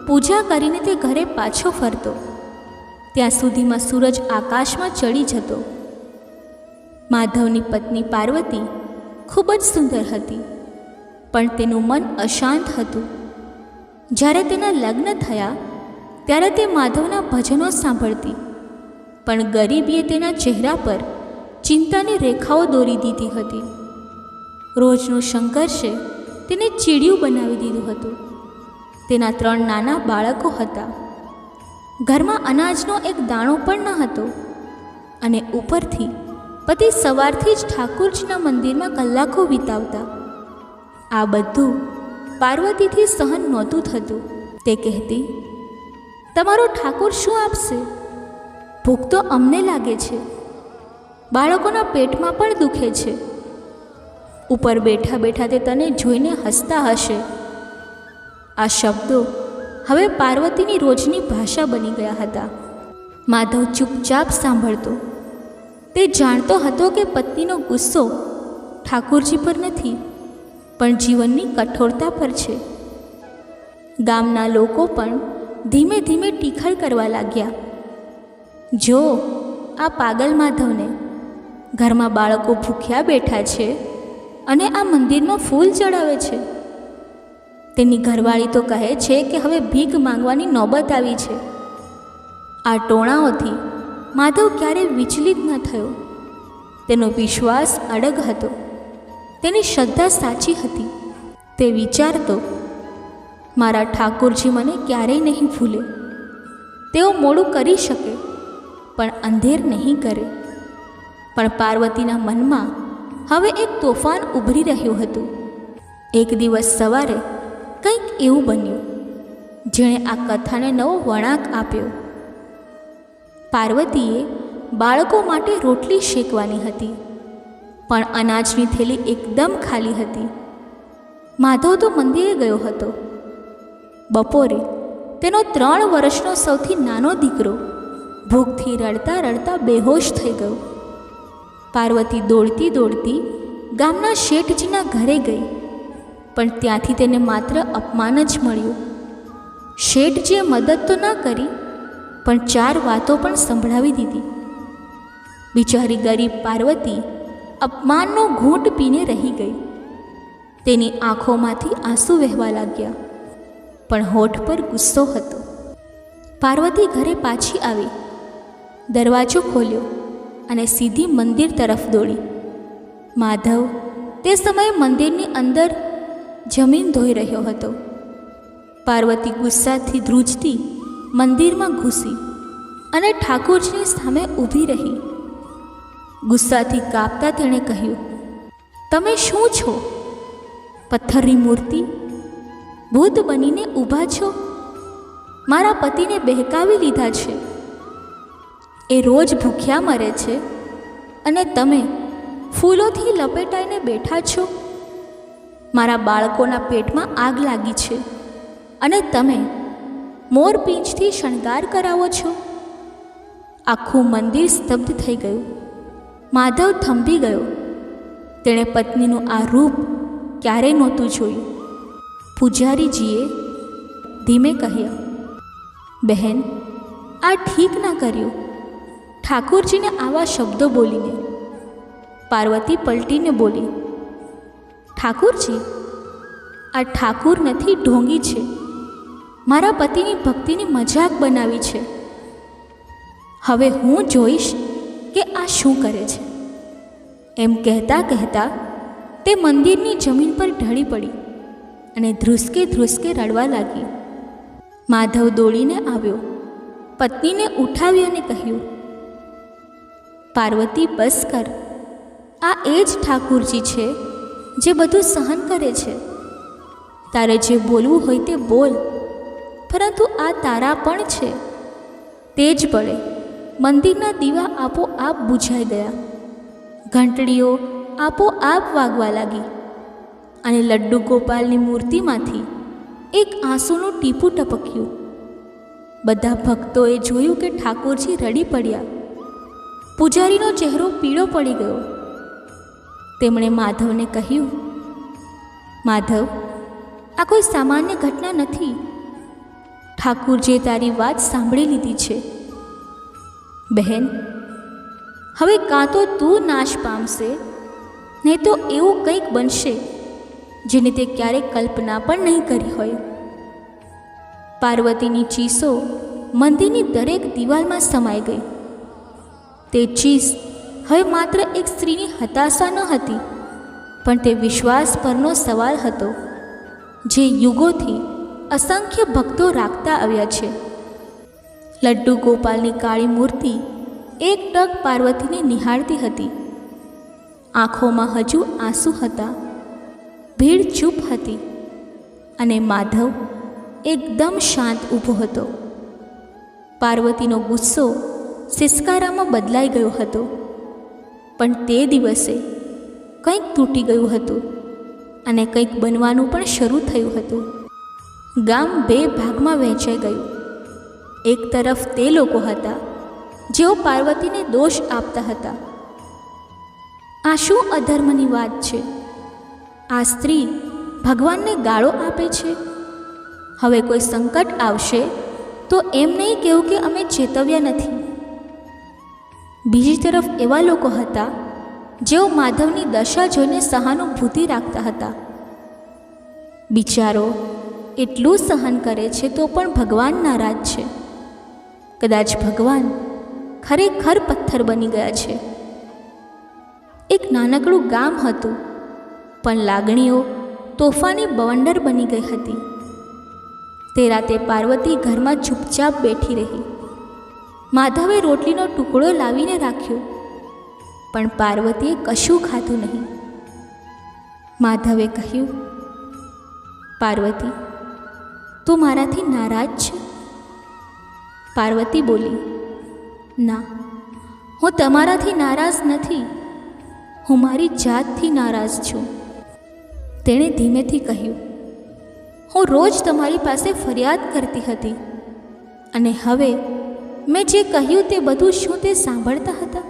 પૂજા કરીને તે ઘરે પાછો ફરતો. ત્યાં સુધીમાં સૂરજ આકાશમાં ચડી જતો. માધવની પત્ની પાર્વતી ખૂબ જ સુંદર હતી, પણ તેનું મન અશાંત હતું. જ્યારે તેના લગ્ન થયા ત્યારે તે માધવના ભજનો સાંભળતી, પણ ગરીબીએ તેના ચહેરા પર ચિંતાની રેખાઓ દોરી દીધી હતી. રોજનું સંઘર્ષે તેને ચીડિયું બનાવી દીધું હતું. તેના 3 નાના બાળકો હતા. ઘરમાં અનાજનો એક દાણો પણ ન હતો, અને ઉપરથી પતિ સવારથી જ ઠાકુરજીના મંદિરમાં કલાકો વિતાવતા. આ બધું પાર્વતીથી સહન નહોતું થતું. તે કહેતી, તમારો ઠાકોર શું આપશે? ભૂખ તો અમને લાગે છે, બાળકોના પેટમાં પણ દુખે છે. ઉપર બેઠા બેઠા તે તને જોઈને હસતા હશે. આ શબ્દો હવે પાર્વતીની રોજની ભાષા બની ગયા હતા. માધવ ચૂપચાપ સાંભળતો. તે જાણતો હતો કે પત્નીનો ગુસ્સો ઠાકુરજી પર નથી, પણ જીવનની કઠોરતા પર છે. ગામના લોકો પણ ધીમે ધીમે ટીખળ કરવા લાગ્યા. જો આ પાગલ માધવને, ઘરમાં બાળકો ભૂખ્યા બેઠા છે અને આ મંદિરમાં ફૂલ ચડાવે છે. તેની ઘરવાળી તો કહે છે કે હવે ભીખ માંગવાની નોબત આવી છે. આ ટોણાઓથી માધવ ક્યારેય વિચલિત ન થયો. તેનો વિશ્વાસ અડગ હતો, તેની શ્રદ્ધા સાચી હતી. તે વિચારતો, મારા ઠાકોરજી મને ક્યારેય નહીં ભૂલે. તેઓ મોડું કરી શકે પણ અંધેર નહીં કરે. પણ પાર્વતીના મનમાં હવે એક તોફાન ઉભરી રહ્યું હતું. એક દિવસ સવારે કંઈક એવું બન્યું જેણે આ કથાને નવો વળાંક આપ્યો. પાર્વતીએ બાળકો માટે રોટલી શેકવાની હતી, પણ અનાજની થેલી એકદમ ખાલી હતી. માધવ તો મંદિરે ગયો હતો. બપોરે તેનો 3 વર્ષનો સૌથી નાનો દીકરો ભૂખથી રડતા રડતા બેહોશ થઈ ગયો. પાર્વતી દોડતી દોડતી ગામના શેઠજીના ઘરે ગઈ, પણ ત્યાંથી તેને માત્ર અપમાન જ મળ્યું. શેઠજીએ મદદ તો ન કરી, પણ 4 વાતો પણ સંભળાવી દીધી. બિચારી ગરીબ પાર્વતી અપમાનનો ઘૂંટ પીને રહી ગઈ. તેની આંખોમાંથી આંસુ વહેવા લાગ્યા, પણ હોઠ પર ગુસ્સો હતો. પાર્વતી ઘરે પાછી આવી, દરવાજો ખોલ્યો અને સીધી મંદિર તરફ દોડી. માધવ તે સમયે મંદિરની અંદર જમીન ધોઈ રહ્યો હતો. પાર્વતી ગુસ્સાથી ધ્રુજતી મંદિરમાં ઘૂસી અને ઠાકોરજીની સામે ઊભી રહી. ગુસ્સાથી કાપતા તેણે કહ્યું, તમે શું છો? પથ્થરની મૂર્તિ? ભૂત બનીને ઊભા છો? મારા પતિને બહેકાવી લીધા છે. એ રોજ ભૂખ્યા મરે છે અને તમે ફૂલોથી લપેટાઈને બેઠા છો. મારા બાળકોના પેટમાં આગ લાગી છે અને તમે મોરપીંછથી શણગાર કરાવો છો. આખું મંદિર સ્તબ્ધ થઈ ગયું. માધવ થંભી ગયો. તેણે પત્નીનું આ રૂપ ક્યારેય નહોતું જોયું. પૂજારીજીએ ધીમે કહ્યું, બહેન, આ ઠીક ના કર્યું, ઠાકોરજીને આવા શબ્દો બોલીને. પાર્વતી પલટીને બોલી, ઠાકુરજી, આ ઠાકુર નથી, ઢોંગી છે. મારા પતિની ભક્તિની મજાક બનાવી છે. હવે હું જોઈશ કે આ શું કરે છે. એમ કહેતા કહેતા તે મંદિરની જમીન પર ઢળી પડી અને ધ્રુસકે ધ્રુસકે રડવા લાગી. માધવ દોડીને આવ્યો, પત્નીને ઉઠાવી અને કહ્યું, પાર્વતી, બસ કર. આ એ જ ઠાકુરજી છે જે બધું સહન કરે છે. તારે જે બોલવું હોય તે બોલ, પરંતુ આ તારા પણ છે. તે જ બળે મંદિરના દીવા આપોઆપ બુઝાઈ ગયા, ઘંટડીઓ આપોઆપ વાગવા લાગી અને લડ્ડુ ગોપાલની મૂર્તિમાંથી એક આંસુનું ટીપું ટપક્યું. બધા ભક્તોએ જોયું કે ઠાકોરજી રડી પડ્યા. પૂજારીનો ચહેરો પીળો પડી ગયો. તેમણે માધવને કહ્યું, માધવ, આ કોઈ સામાન્ય ઘટના નથી. ઠાકુરજીએ તારી વાત સાંભળી લીધી છે. બહેન, હવે કાં તો તું નાશ પામશે, નહીં તો એવું કંઈક બનશે જેની તે ક્યારેય કલ્પના પણ નહીં કરી હોય. પાર્વતીની ચીસો મંદિરની દરેક દિવાલમાં સમાઈ ગઈ. તે ચીસ હવે માત્ર એક સ્ત્રીની હતાશા ન હતી, પણ તે વિશ્વાસ પરનો સવાલ હતો જે યુગોથી અસંખ્ય ભક્તો રાખતા આવ્યા છે. લડ્ડુ ગોપાલની કાળી મૂર્તિ એક ટક પાર્વતીને નિહાળતી હતી. આંખોમાં હજુ આંસુ હતા. ભીડ ચૂપ હતી અને માધવ એકદમ શાંત ઊભો હતો. પાર્વતીનો ગુસ્સો સિસકારામાં બદલાઈ ગયો હતો, પણ તે દિવસે કંઈક તૂટી ગયું હતું અને કંઈક બનવાનું પણ શરૂ થયું હતું. ગામ બે ભાગમાં વહેંચાઈ ગયું. એક તરફ તે લોકો હતા જેઓ પાર્વતીને દોષ આપતા હતા. આ શું અધર્મની વાત છે? આ સ્ત્રી ભગવાનને ગાળો આપે છે. હવે કોઈ સંકટ આવશે તો એમ નહીં કહેવું કે અમે ચેતવ્યા નથી. બીજી તરફ એવા લોકો હતા જેઓ માધવની દશા જોઈને સહાનુભૂતિ રાખતા હતા. બિચારો એટલું સહન કરે છે તો પણ ભગવાન નારાજ છે. કદાચ ભગવાન ખરેખર પથ્થર બની ગયા છે. એક નાનકડું ગામ હતું, પણ લાગણીઓ તોફાની બવંડર બની ગઈ હતી. તે રાતે પાર્વતી ઘરમાં ચૂપચાપ બેઠી રહી. માધવે રોટલીનો ટુકડો લાવીને રાખ્યો, પણ પાર્વતીએ કશું ખાધું નહીં. માધવે કહ્યું, પાર્વતી, તું મારાથી નારાજ છે? પાર્વતી બોલી, ના, હું તમારાથી નારાજ નથી. હું મારી જાતથી નારાજ છું. તેણે ધીમેથી કહ્યું, હું રોજ તમારી પાસે ફરિયાદ કરતી હતી અને હવે મેં જે કહ્યું તે બધું શું તે સાંભળતા હતા?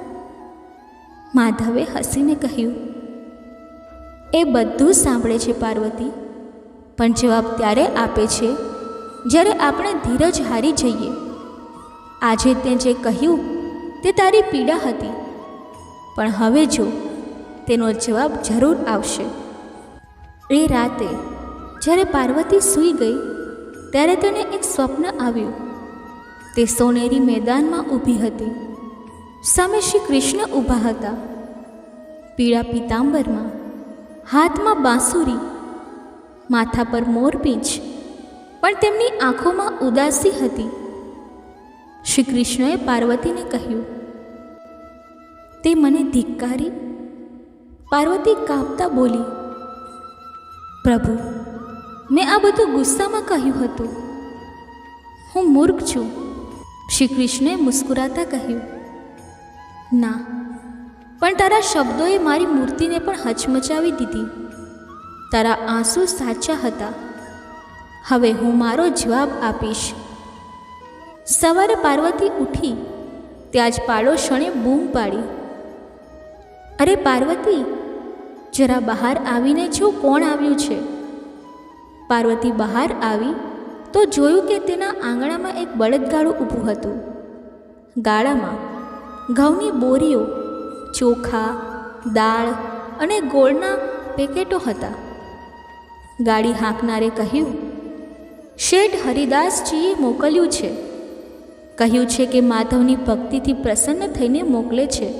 માધવે હસીને કહ્યું, એ બધું સાંભળે છે પાર્વતી, પણ જવાબ ત્યારે આપે છે જ્યારે આપણે ધીરજ હારી જઈએ. આજે તે જે કહ્યું તે તારી પીડા હતી, પણ હવે જો તેનો જવાબ જરૂર આવશે. એ રાતે જ્યારે પાર્વતી સૂઈ ગઈ ત્યારે તેને એક સ્વપ્ન આવ્યું. તે સોનેરી મેદાનમાં ઊભી હતી. સામે શ્રી કૃષ્ણ ઊભા હતા, પીળા પીતાંબરમાં, હાથમાં બાંસુરી, માથા પર મોરપીંછ, પણ તેમની આંખોમાં ઉદાસી હતી. શ્રી કૃષ્ણએ પાર્વતીને કહ્યું, તે મને ધિક્કારી? પાર્વતી કાંપતા બોલી, પ્રભુ, મેં આ બધું ગુસ્સામાં કહ્યું હતું. હું મૂર્ખ છું. શ્રી કૃષ્ણે મુસ્કુરાતા કહ્યું, ના, પણ તારા શબ્દોએ મારી મૂર્તિને પણ હચમચાવી દીધી. તારા આંસુ સાચા હતા. હવે હું મારો જવાબ આપીશ. સવારે પાર્વતી ઉઠી ત્યાં જ પાડોશણે બૂમ પાડી, અરે પાર્વતી, જરા બહાર આવીને જો કોણ આવ્યું છે. પાર્વતી બહાર આવી તો જોયું કે તેના આંગણામાં એક બળદગાડું ઊભું હતું. ગાડામાં ઘઉંની બોરીઓ, ચોખા, દાળ અને ગોળના પેકેટો હતા. ગાડી હાંકનારે કહ્યું, શેઠ હરિદાસજીએ મોકલ્યું છે. કહ્યું છે કે માધવની ભક્તિથી પ્રસન્ન થઈને મોકલે છે.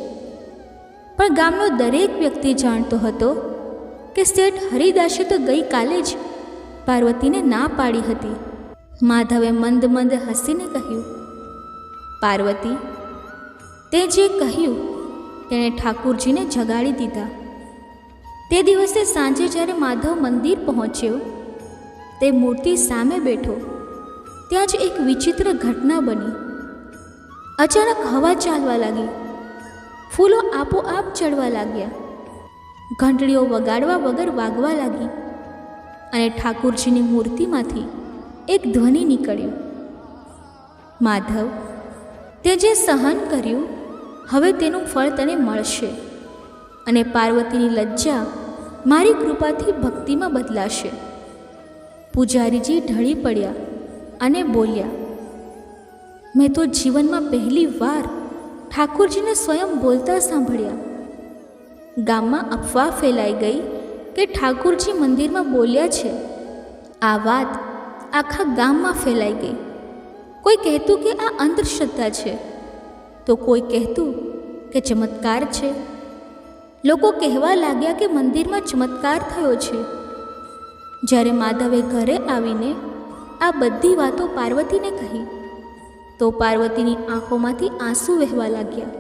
પણ ગામનો દરેક વ્યક્તિ જાણતો હતો કે શેઠ હરિદાસે તો ગઈકાલે જ પાર્વતીને ના પાડી હતી. માધવે મંદ મંદ હસીને કહ્યું, પાર્વતી, તે જે કહ્યું તેણે ઠાકુરજીને જગાડી દીધા. તે દિવસે સાંજે જ્યારે માધવ મંદિર પહોંચ્યો, તે મૂર્તિ સામે બેઠો, ત્યાં જ એક વિચિત્ર ઘટના બની. અચાનક હવા ચાલવા લાગી, ફૂલો આપોઆપ ચડવા લાગ્યા, ઘંટડીઓ વગાડવા વગર વાગવા લાગી અને ઠાકુરજીની મૂર્તિમાંથી એક ધ્વનિ નીકળ્યો, માધવ, તે જે સહન કર્યું હવે તેનું ફળ તને મળશે અને પાર્વતીની લજ્જા મારી કૃપાથી ભક્તિમાં બદલાશે. પૂજારીજી ઢળી પડ્યા અને બોલ્યા, મેં તો જીવનમાં પહેલી વાર ઠાકુરજીને સ્વયં બોલતા સાંભળ્યા. ગામમાં અફવા ફેલાઈ ગઈ કે ઠાકુરજી મંદિરમાં બોલ્યા છે. આ વાત આખા ગામમાં ફેલાઈ ગઈ. કોઈ કહેતું કે આ અંધશ્રદ્ધા છે, તો કોઈ કહેતું કે ચમત્કાર છે. લોકો કહેવા લાગ્યા કે મંદિરમાં ચમત્કાર થયો છે. જ્યારે માધવે ઘરે આવીને આ બધી વાતો પાર્વતીને કહી તો પાર્વતીની આંખોમાંથી આંસુ વહેવા લાગ્યા.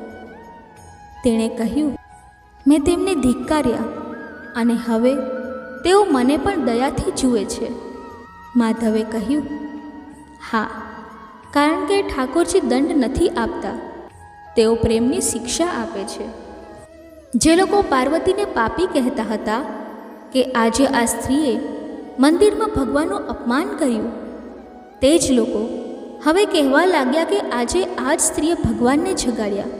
તેણે કહ્યું, મેં તેમને ધિક્કાર્યા અને હવે તેઓ મને પણ દયાથી જુએ છે. માધવે કહ્યું, હા, કારણ કે ઠાકોરજી દંડ નથી આપતા, તેઓ પ્રેમની શિક્ષા આપે છે. જે લોકો પાર્વતીને પાપી કહેતા હતા કે આજે આ સ્ત્રીએ મંદિરમાં ભગવાનનું અપમાન કર્યું, તે જ લોકો હવે કહેવા લાગ્યા કે આજે આ જ સ્ત્રીએ ભગવાનને જગાડ્યા.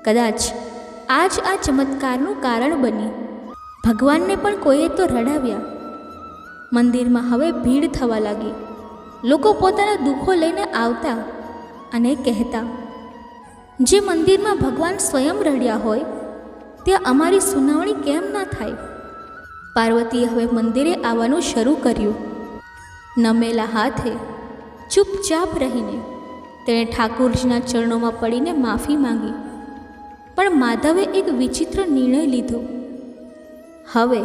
કદાચ આજ આ ચમત્કારનું કારણ બની. ભગવાનને પણ કોઈએ તો રડાવ્યા. મંદિરમાં હવે ભીડ થવા લાગી. લોકો પોતાના દુઃખો લઈને આવતા અને કહેતા, જે મંદિરમાં ભગવાન સ્વયં રડ્યા હોય ત્યાં અમારી સુનાવણી કેમ ના થાય? પાર્વતીએ હવે મંદિરે આવવાનું શરૂ કર્યું. નમેલા હાથે ચૂપચાપ રહીને તેણે ઠાકુરજીના ચરણોમાં પડીને માફી માંગી. પણ માધવે એક વિચિત્ર નિર્ણય લીધો. હવે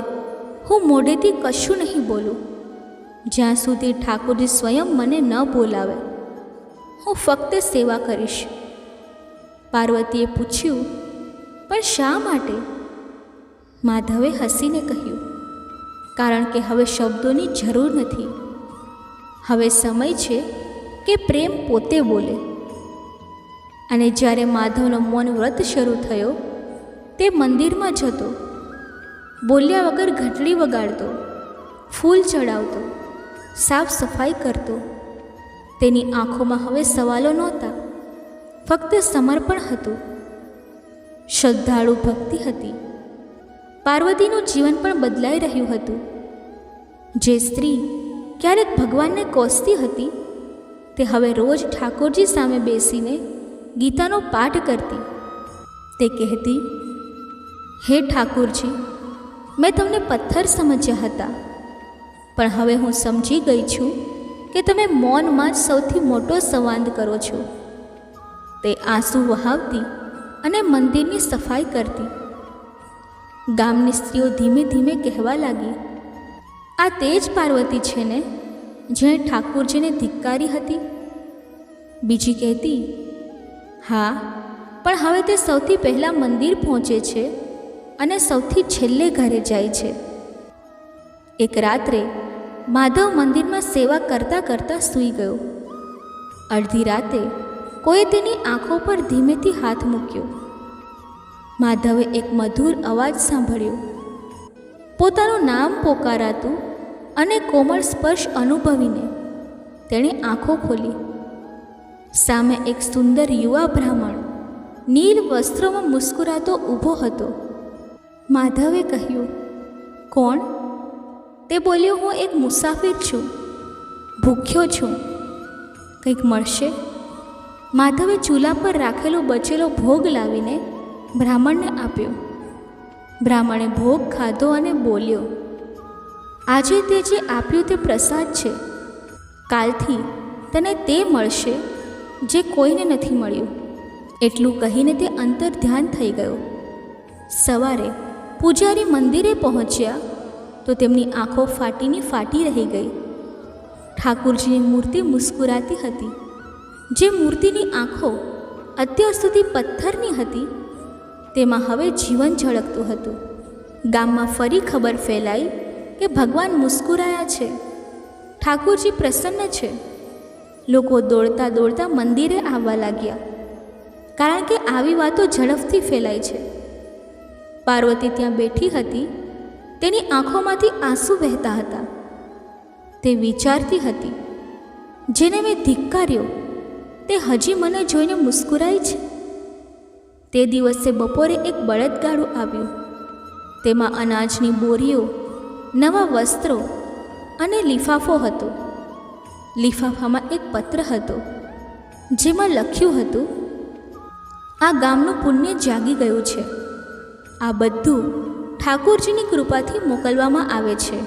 હું મોઢેથી કશું નહીં બોલું જ્યાં સુધી ઠાકોરજી સ્વયં મને ન બોલાવે. હું ફક્ત સેવા કરીશ. પાર્વતીએ પૂછ્યું, પણ શા માટે? માધવે હસીને કહ્યું, કારણ કે હવે શબ્દોની જરૂર નથી. હવે સમય છે કે પ્રેમ પોતે બોલે. અને જ્યારે માધવનો મૌન વ્રત શરૂ થયો, તે મંદિરમાં જતો, બોલ્યા વગર ઘંટડી વગાડતો, ફૂલ ચડાવતો, સાફ સફાઈ કરતો. તેની આંખોમાં હવે સવાલો નહોતા, ફક્ત સમર્પણ હતું. શ્રદ્ધાળુ ભક્તિ હતી. પાર્વતીનું જીવન પણ બદલાઈ રહ્યું હતું. જે સ્ત્રી ક્યારેક ભગવાનને કોસતી હતી, તે હવે રોજ ઠાકોરજી સામે બેસીને ગીતાનો પાઠ કરતી. તે કહેતી, હે ઠાકોરજી, મેં તમને પથ્થર સમજ્યા હતા, પણ હવે હું સમજી ગઈ છું કે તમે મૌનમાં જ સૌથી મોટો સંવાદ કરો છો. તે આંસુ વહાવતી અને મંદિરની સફાઈ કરતી. ગામની સ્ત્રીઓ ધીમે ધીમે કહેવા લાગી, આ તે જ પાર્વતી છે ને જેણે ઠાકોરજીને ધિક્કારી હતી? બીજી કહેતી, હા, પણ હવે તે સૌથી પહેલાં મંદિર પહોંચે છે અને સૌથી છેલ્લે ઘરે જાય છે. એક રાત્રે માધવ મંદિરમાં સેવા કરતાં કરતાં સૂઈ ગયો. અડધી રાતે કોઈએ તેની આંખો પર ધીમેથી હાથ મૂક્યો. માધવે એક મધુર અવાજ સાંભળ્યો. પોતાનું નામ પોકારાતું અને કોમળ સ્પર્શ અનુભવીને તેણે આંખો ખોલી. સામે એક સુંદર યુવા બ્રાહ્મણ નીલ વસ્ત્રોમાં મુસ્કુરાતો ઊભો હતો. માધવે કહ્યું, કોણ? તે બોલ્યો, હું એક મુસાફિર છું, ભૂખ્યો છું, કંઈક મળશે? માધવે ચૂલા પર રાખેલો બચેલો ભોગ લાવીને બ્રાહ્મણને આપ્યો. બ્રાહ્મણે ભોગ ખાધો અને બોલ્યો, આજે તે જે આપ્યું તે પ્રસાદ છે. કાલથી તને તે મળશે જે કોઈને નથી મળ્યું. એટલું કહીને તે અંતર ધ્યાન થઈ ગયો. સવારે પૂજારી મંદિરે પહોંચ્યા તો તેમની આંખો ફાટી રહી ગઈ. ઠાકુરજીની મૂર્તિ મુસ્કુરાતી હતી. જે મૂર્તિની આંખો અત્યાર સુધી પથ્થરની હતી તેમાં હવે જીવન ઝળકતું હતું. ગામમાં ફરી ખબર ફેલાઈ કે ભગવાન મુસ્કુરાયા છે, ઠાકુરજી પ્રસન્ન છે. લોકો દોડતા દોડતા મંદિરે આવવા લાગ્યા, કારણ કે આવી વાતો ઝડપથી ફેલાય છે. પાર્વતી ત્યાં બેઠી હતી. તેની આંખોમાંથી આંસુ વહેતા હતા. તે વિચારતી હતી, જેને મેં ધિક્કાર્યો તે હજી મને જોઈને મુસ્કુરાય છે. તે દિવસે બપોરે એક બળદગાડું આવ્યું. તેમાં અનાજની બોરીઓ, નવા વસ્ત્રો અને લિફાફો હતો. લિફાફામાં એક પત્ર હતો જેમાં લખ્યું હતું, આ ગામનું પુણ્ય જાગી ગયું છે. આ બધું ઠાકોરજીની કૃપાથી મોકલવામાં આવે છે.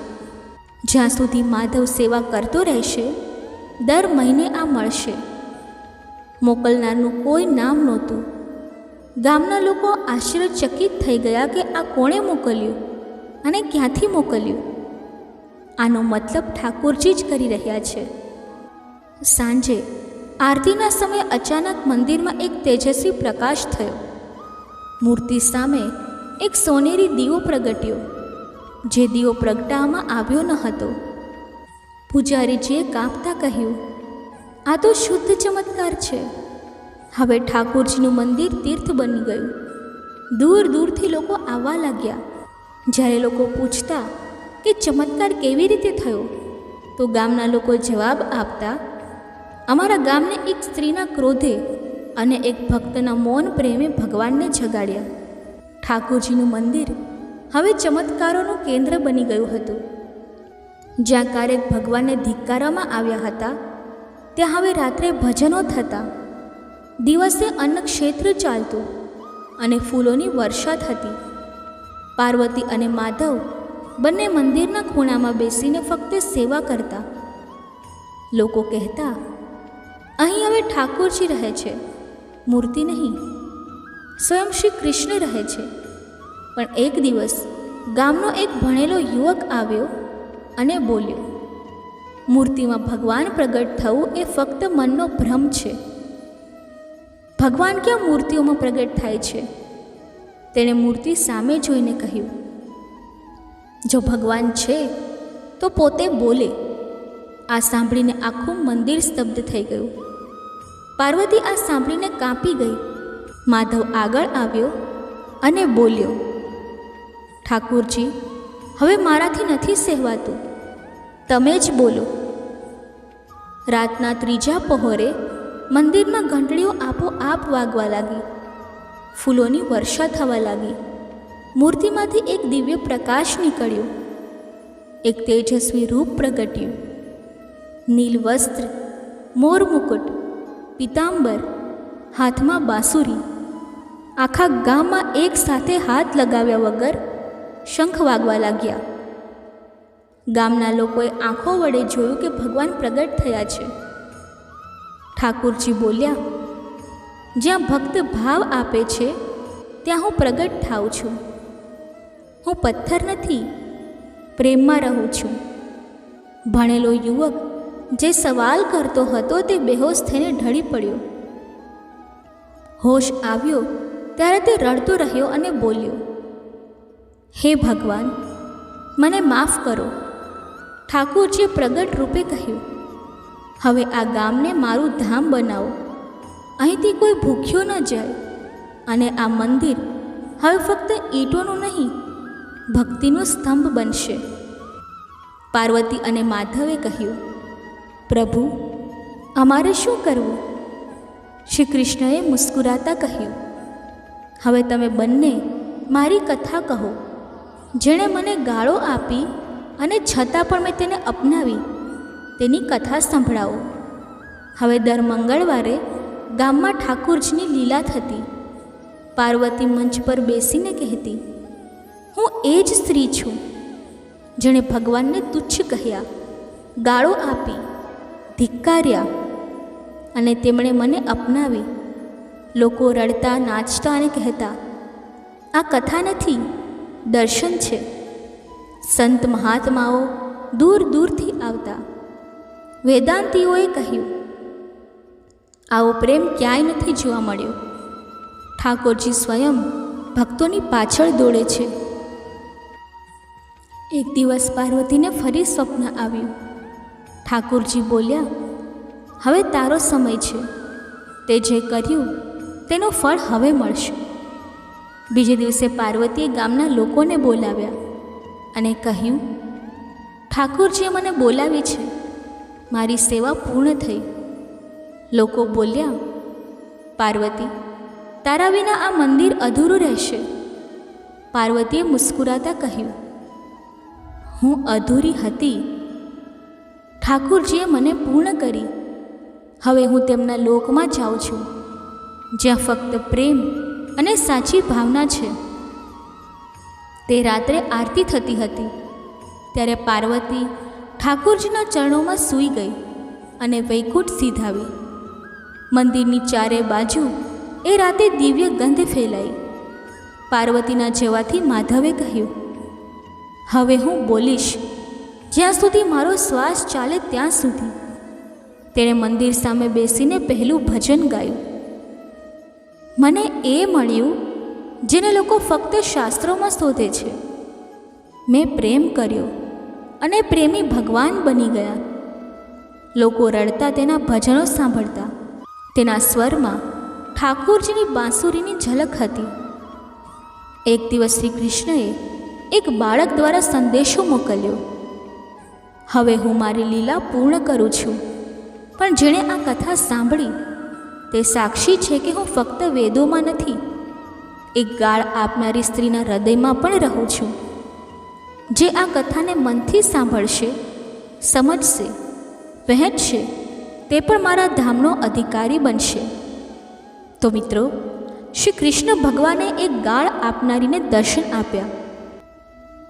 જ્યાં સુધી માધવ સેવા કરતો રહેશે દર મહિને આ મળશે. મોકલનારનું કોઈ નામ નહોતું. ગામના લોકો આશ્ચર્યચકિત થઈ ગયા કે આ કોણે મોકલ્યું અને ક્યાંથી મોકલ્યું. આનો મતલબ ઠાકોરજી જ કરી રહ્યા છે. સાંજે આરતીના સમયે અચાનક મંદિરમાં એક તેજસ્વી પ્રકાશ થયો. મૂર્તિ સામે એક સોનેરી દીવો પ્રગટ્યો. જે દીવો પ્રગટાવવામાં આવ્યો ન હતો. પૂજારીજીએ કાંપતા કહ્યું, આ તો શુદ્ધ ચમત્કાર છે. હવે ઠાકોરજીનું મંદિર તીર્થ બની ગયું. દૂર દૂરથી લોકો આવવા લાગ્યા. જ્યારે લોકો પૂછતા કે ચમત્કાર કેવી રીતે થયો, તો ગામના લોકો જવાબ આપતા, અમારા ગામને એક સ્ત્રીના ક્રોધે અને એક ભક્તના મૌન પ્રેમે ભગવાનને જગાડ્યા. ઠાકોરજીનું મંદિર હવે ચમત્કારોનું કેન્દ્ર બની ગયું હતું. જ્યાં ક્યારેક ભગવાનને ધિક્કારવામાં આવ્યા હતા ત્યાં હવે રાત્રે ભજનો થતા. દિવસે અન્નક્ષેત્ર ચાલતું અને ફૂલોની વર્ષા થતી. પાર્વતી અને માધવ બંને મંદિરના ખૂણામાં બેસીને ફક્ત સેવા કરતા. લોકો કહેતા, અહીં હવે ઠાકોરજી રહે છે, મૂર્તિ નહીં. સ્વયં શ્રી કૃષ્ણ રહે છે. પણ એક દિવસ ગામનો એક ભણેલો યુવક આવ્યો અને બોલ્યો, મૂર્તિમાં ભગવાન પ્રગટ થવું એ ફક્ત મનનો ભ્રમ છે. ભગવાન ક્યાં મૂર્તિઓમાં પ્રગટ થાય છે? તેણે મૂર્તિ સામે જોઈને કહ્યું, જો ભગવાન છે તો પોતે બોલે. આ સાંભળીને આખું મંદિર સ્તબ્ધ થઈ ગયું. પાર્વતી આ સાંભળીને કાંપી ગઈ. માધવ આગળ આવ્યો અને બોલ્યો, ઠાકોરજી, હવે મારાથી નથી સહેવાતું, તમે જ બોલો. રાતના ત્રીજા પહોરે મંદિરમાં ઘંટડીઓ આપોઆપ વાગવા લાગી. ફૂલોની વર્ષા થવા લાગી. મૂર્તિમાંથી એક દિવ્ય પ્રકાશ નીકળ્યો. એક તેજસ્વી રૂપ પ્રગટ્યું. નીલ વસ્ત્ર, મોર મુકુટ, પીતાંબર, હાથમાં બાંસુરી. આખા ગામમાં એક સાથે હાથ લગાવ્યા વગર શંખ વાગવા લાગ્યા. ગામના લોકોએ આંખો વડે જોયું કે ભગવાન પ્રગટ થયા છે. ઠાકોરજી બોલ્યા, જ્યાં ભક્ત ભાવ આપે છે ત્યાં હું પ્રગટ થાઉં છું. હું પથ્થર નથી, પ્રેમમાં રહું છું. ભણેલો યુવક જે સવાલ કરતો હતો તે બેહોશ થઈને ઢળી પડ્યો. હોશ આવ્યો ત્યારે તે રડતો રહ્યો અને બોલ્યો, હે ભગવાન, મને માફ કરો. ઠાકોરજીએ પ્રગટ રૂપે કહ્યું, હવે આ ગામને મારું ધામ બનાવો. અહીંથી કોઈ ભૂખ્યો ન જાય. અને આ મંદિર હવે ફક્ત ઈંટોનું નહીં, ભક્તિનું સ્તંભ બનશે. પાર્વતી અને માધવે કહ્યું, પ્રભુ, અમારે શું કરવું? શ્રી કૃષ્ણએ મુસ્કુરાતા કહ્યું, હવે તમે બંને મારી કથા કહો. જેણે મને ગાળો આપી અને છતાં પણ મેં તેને અપનાવી, તેની કથા સંભળાવો. હવે દર મંગળવારે ગામમાં ઠાકોરજીની લીલા થતી. પાર્વતી મંચ પર બેસીને કહેતી, હું એ જ સ્ત્રી છું જેણે ભગવાનને તુચ્છ કહ્યા, ગાળો આપી, ધિક્કાર્યા અને તેમણે મને અપનાવી. લોકો રડતા, નાચતા અને કહેતા, આ કથા નથી, દર્શન છે. સંત મહાત્માઓ દૂર દૂરથી આવતા. વેદાંતીઓએ કહ્યું, આવો પ્રેમ ક્યાંય નથી જોવા મળ્યો. ઠાકોરજી સ્વયં ભક્તોની પાછળ દોડે છે. એક દિવસ પાર્વતીને ફરી સ્વપ્ન આવ્યું. ઠાકોરજી બોલ્યા, હવે તારો સમય છે. તે જે કર્યું તેનું ફળ હવે મળશે. બીજે દિવસે પાર્વતીએ ગામના લોકોને બોલાવ્યા અને કહ્યું, ઠાકોરજીએ મને બોલાવી છે, મારી સેવા પૂર્ણ થઈ. લોકો બોલ્યા, પાર્વતી, તારા વિના આ મંદિર અધૂરું રહેશે. પાર્વતીએ મુસ્કુરાતા કહ્યું, હું અધૂરી હતી, ઠાકોરજીએ મને પૂર્ણ કરી. હવે હું તેમના લોકમાં જાઉં છું, જ્યાં ફક્ત પ્રેમ અને સાચી ભાવના છે. તે રાત્રે આરતી થતી હતી ત્યારે પાર્વતી ઠાકોરજીના ચરણોમાં સૂઈ ગઈ અને વૈકુંઠ સીધાવી. મંદિરની ચારે બાજુ એ રાતે દિવ્ય ગંધ ફેલાઈ. પાર્વતીના જવાથી માધવે કહ્યું, હવે હું બોલીશ જ્યાં સુધી મારો શ્વાસ ચાલે ત્યાં સુધી. તેણે મંદિર સામે બેસીને પહેલું ભજન ગાયું. મને એ મળ્યું જેને લોકો ફક્ત શાસ્ત્રોમાં શોધે છે. મેં પ્રેમ કર્યો અને પ્રેમી ભગવાન બની ગયા. લોકો રડતા તેના ભજનો સાંભળતા. તેના સ્વરમાં ઠાકોરજીની બાંસુરીની ઝલક હતી. એક દિવસ શ્રી કૃષ્ણએ એક બાળક દ્વારા સંદેશો મોકલ્યો, હવે હું મારી લીલા પૂર્ણ કરું છું. પણ જેણે આ કથા સાંભળી તે સાક્ષી છે કે હું ફક્ત વેદોમાં નથી, એક ગાળ આપનારી સ્ત્રીના હૃદયમાં પણ રહું છું. જે આ કથાને મનથી સાંભળશે, સમજશે, વહેંચશે, તે પણ મારા ધામનો અધિકારી બનશે. તો મિત્રો, શ્રી કૃષ્ણ ભગવાને એક ગાળ આપનારીને દર્શન આપ્યા,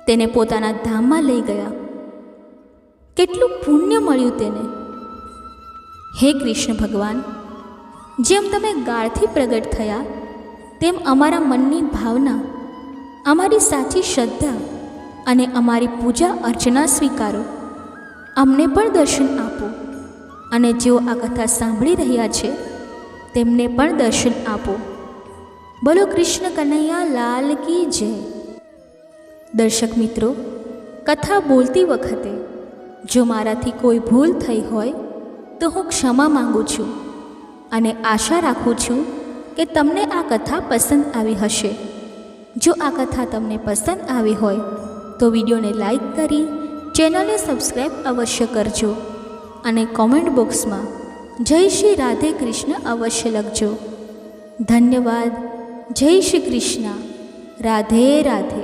તેને પોતાના ધામમાં લઈ ગયા. કેટલું પુણ્ય મળ્યું તેને! હે કૃષ્ણ ભગવાન, જેમ તમે ગાળથી પ્રગટ થયા તેમ અમારા મનની ભાવના, અમારી સાચી શ્રદ્ધા અને અમારી પૂજા અર્ચના સ્વીકારો. અમને પણ દર્શન આપો અને જેઓ આ કથા સાંભળી રહ્યા છે તેમને પણ દર્શન આપો. બોલો કૃષ્ણ કનૈયા લાલ કી જય. દર્શક મિત્રો, કથા બોલતી વખતે જો મારાથી કોઈ ભૂલ થઈ હોય તો હું ક્ષમા માંગુ છું અને આશા રાખું છું કે તમને આ કથા પસંદ આવી હશે. જો આ કથા તમને પસંદ આવી હોય તો વિડીયોને લાઈક કરી ચેનલને સબસ્ક્રાઈબ અવશ્ય કરજો અને કોમેન્ટ બોક્સમાં જય શ્રી રાધે કૃષ્ણ અવશ્ય લખજો. ધન્યવાદ. જય શ્રી કૃષ્ણ. રાધે રાધે.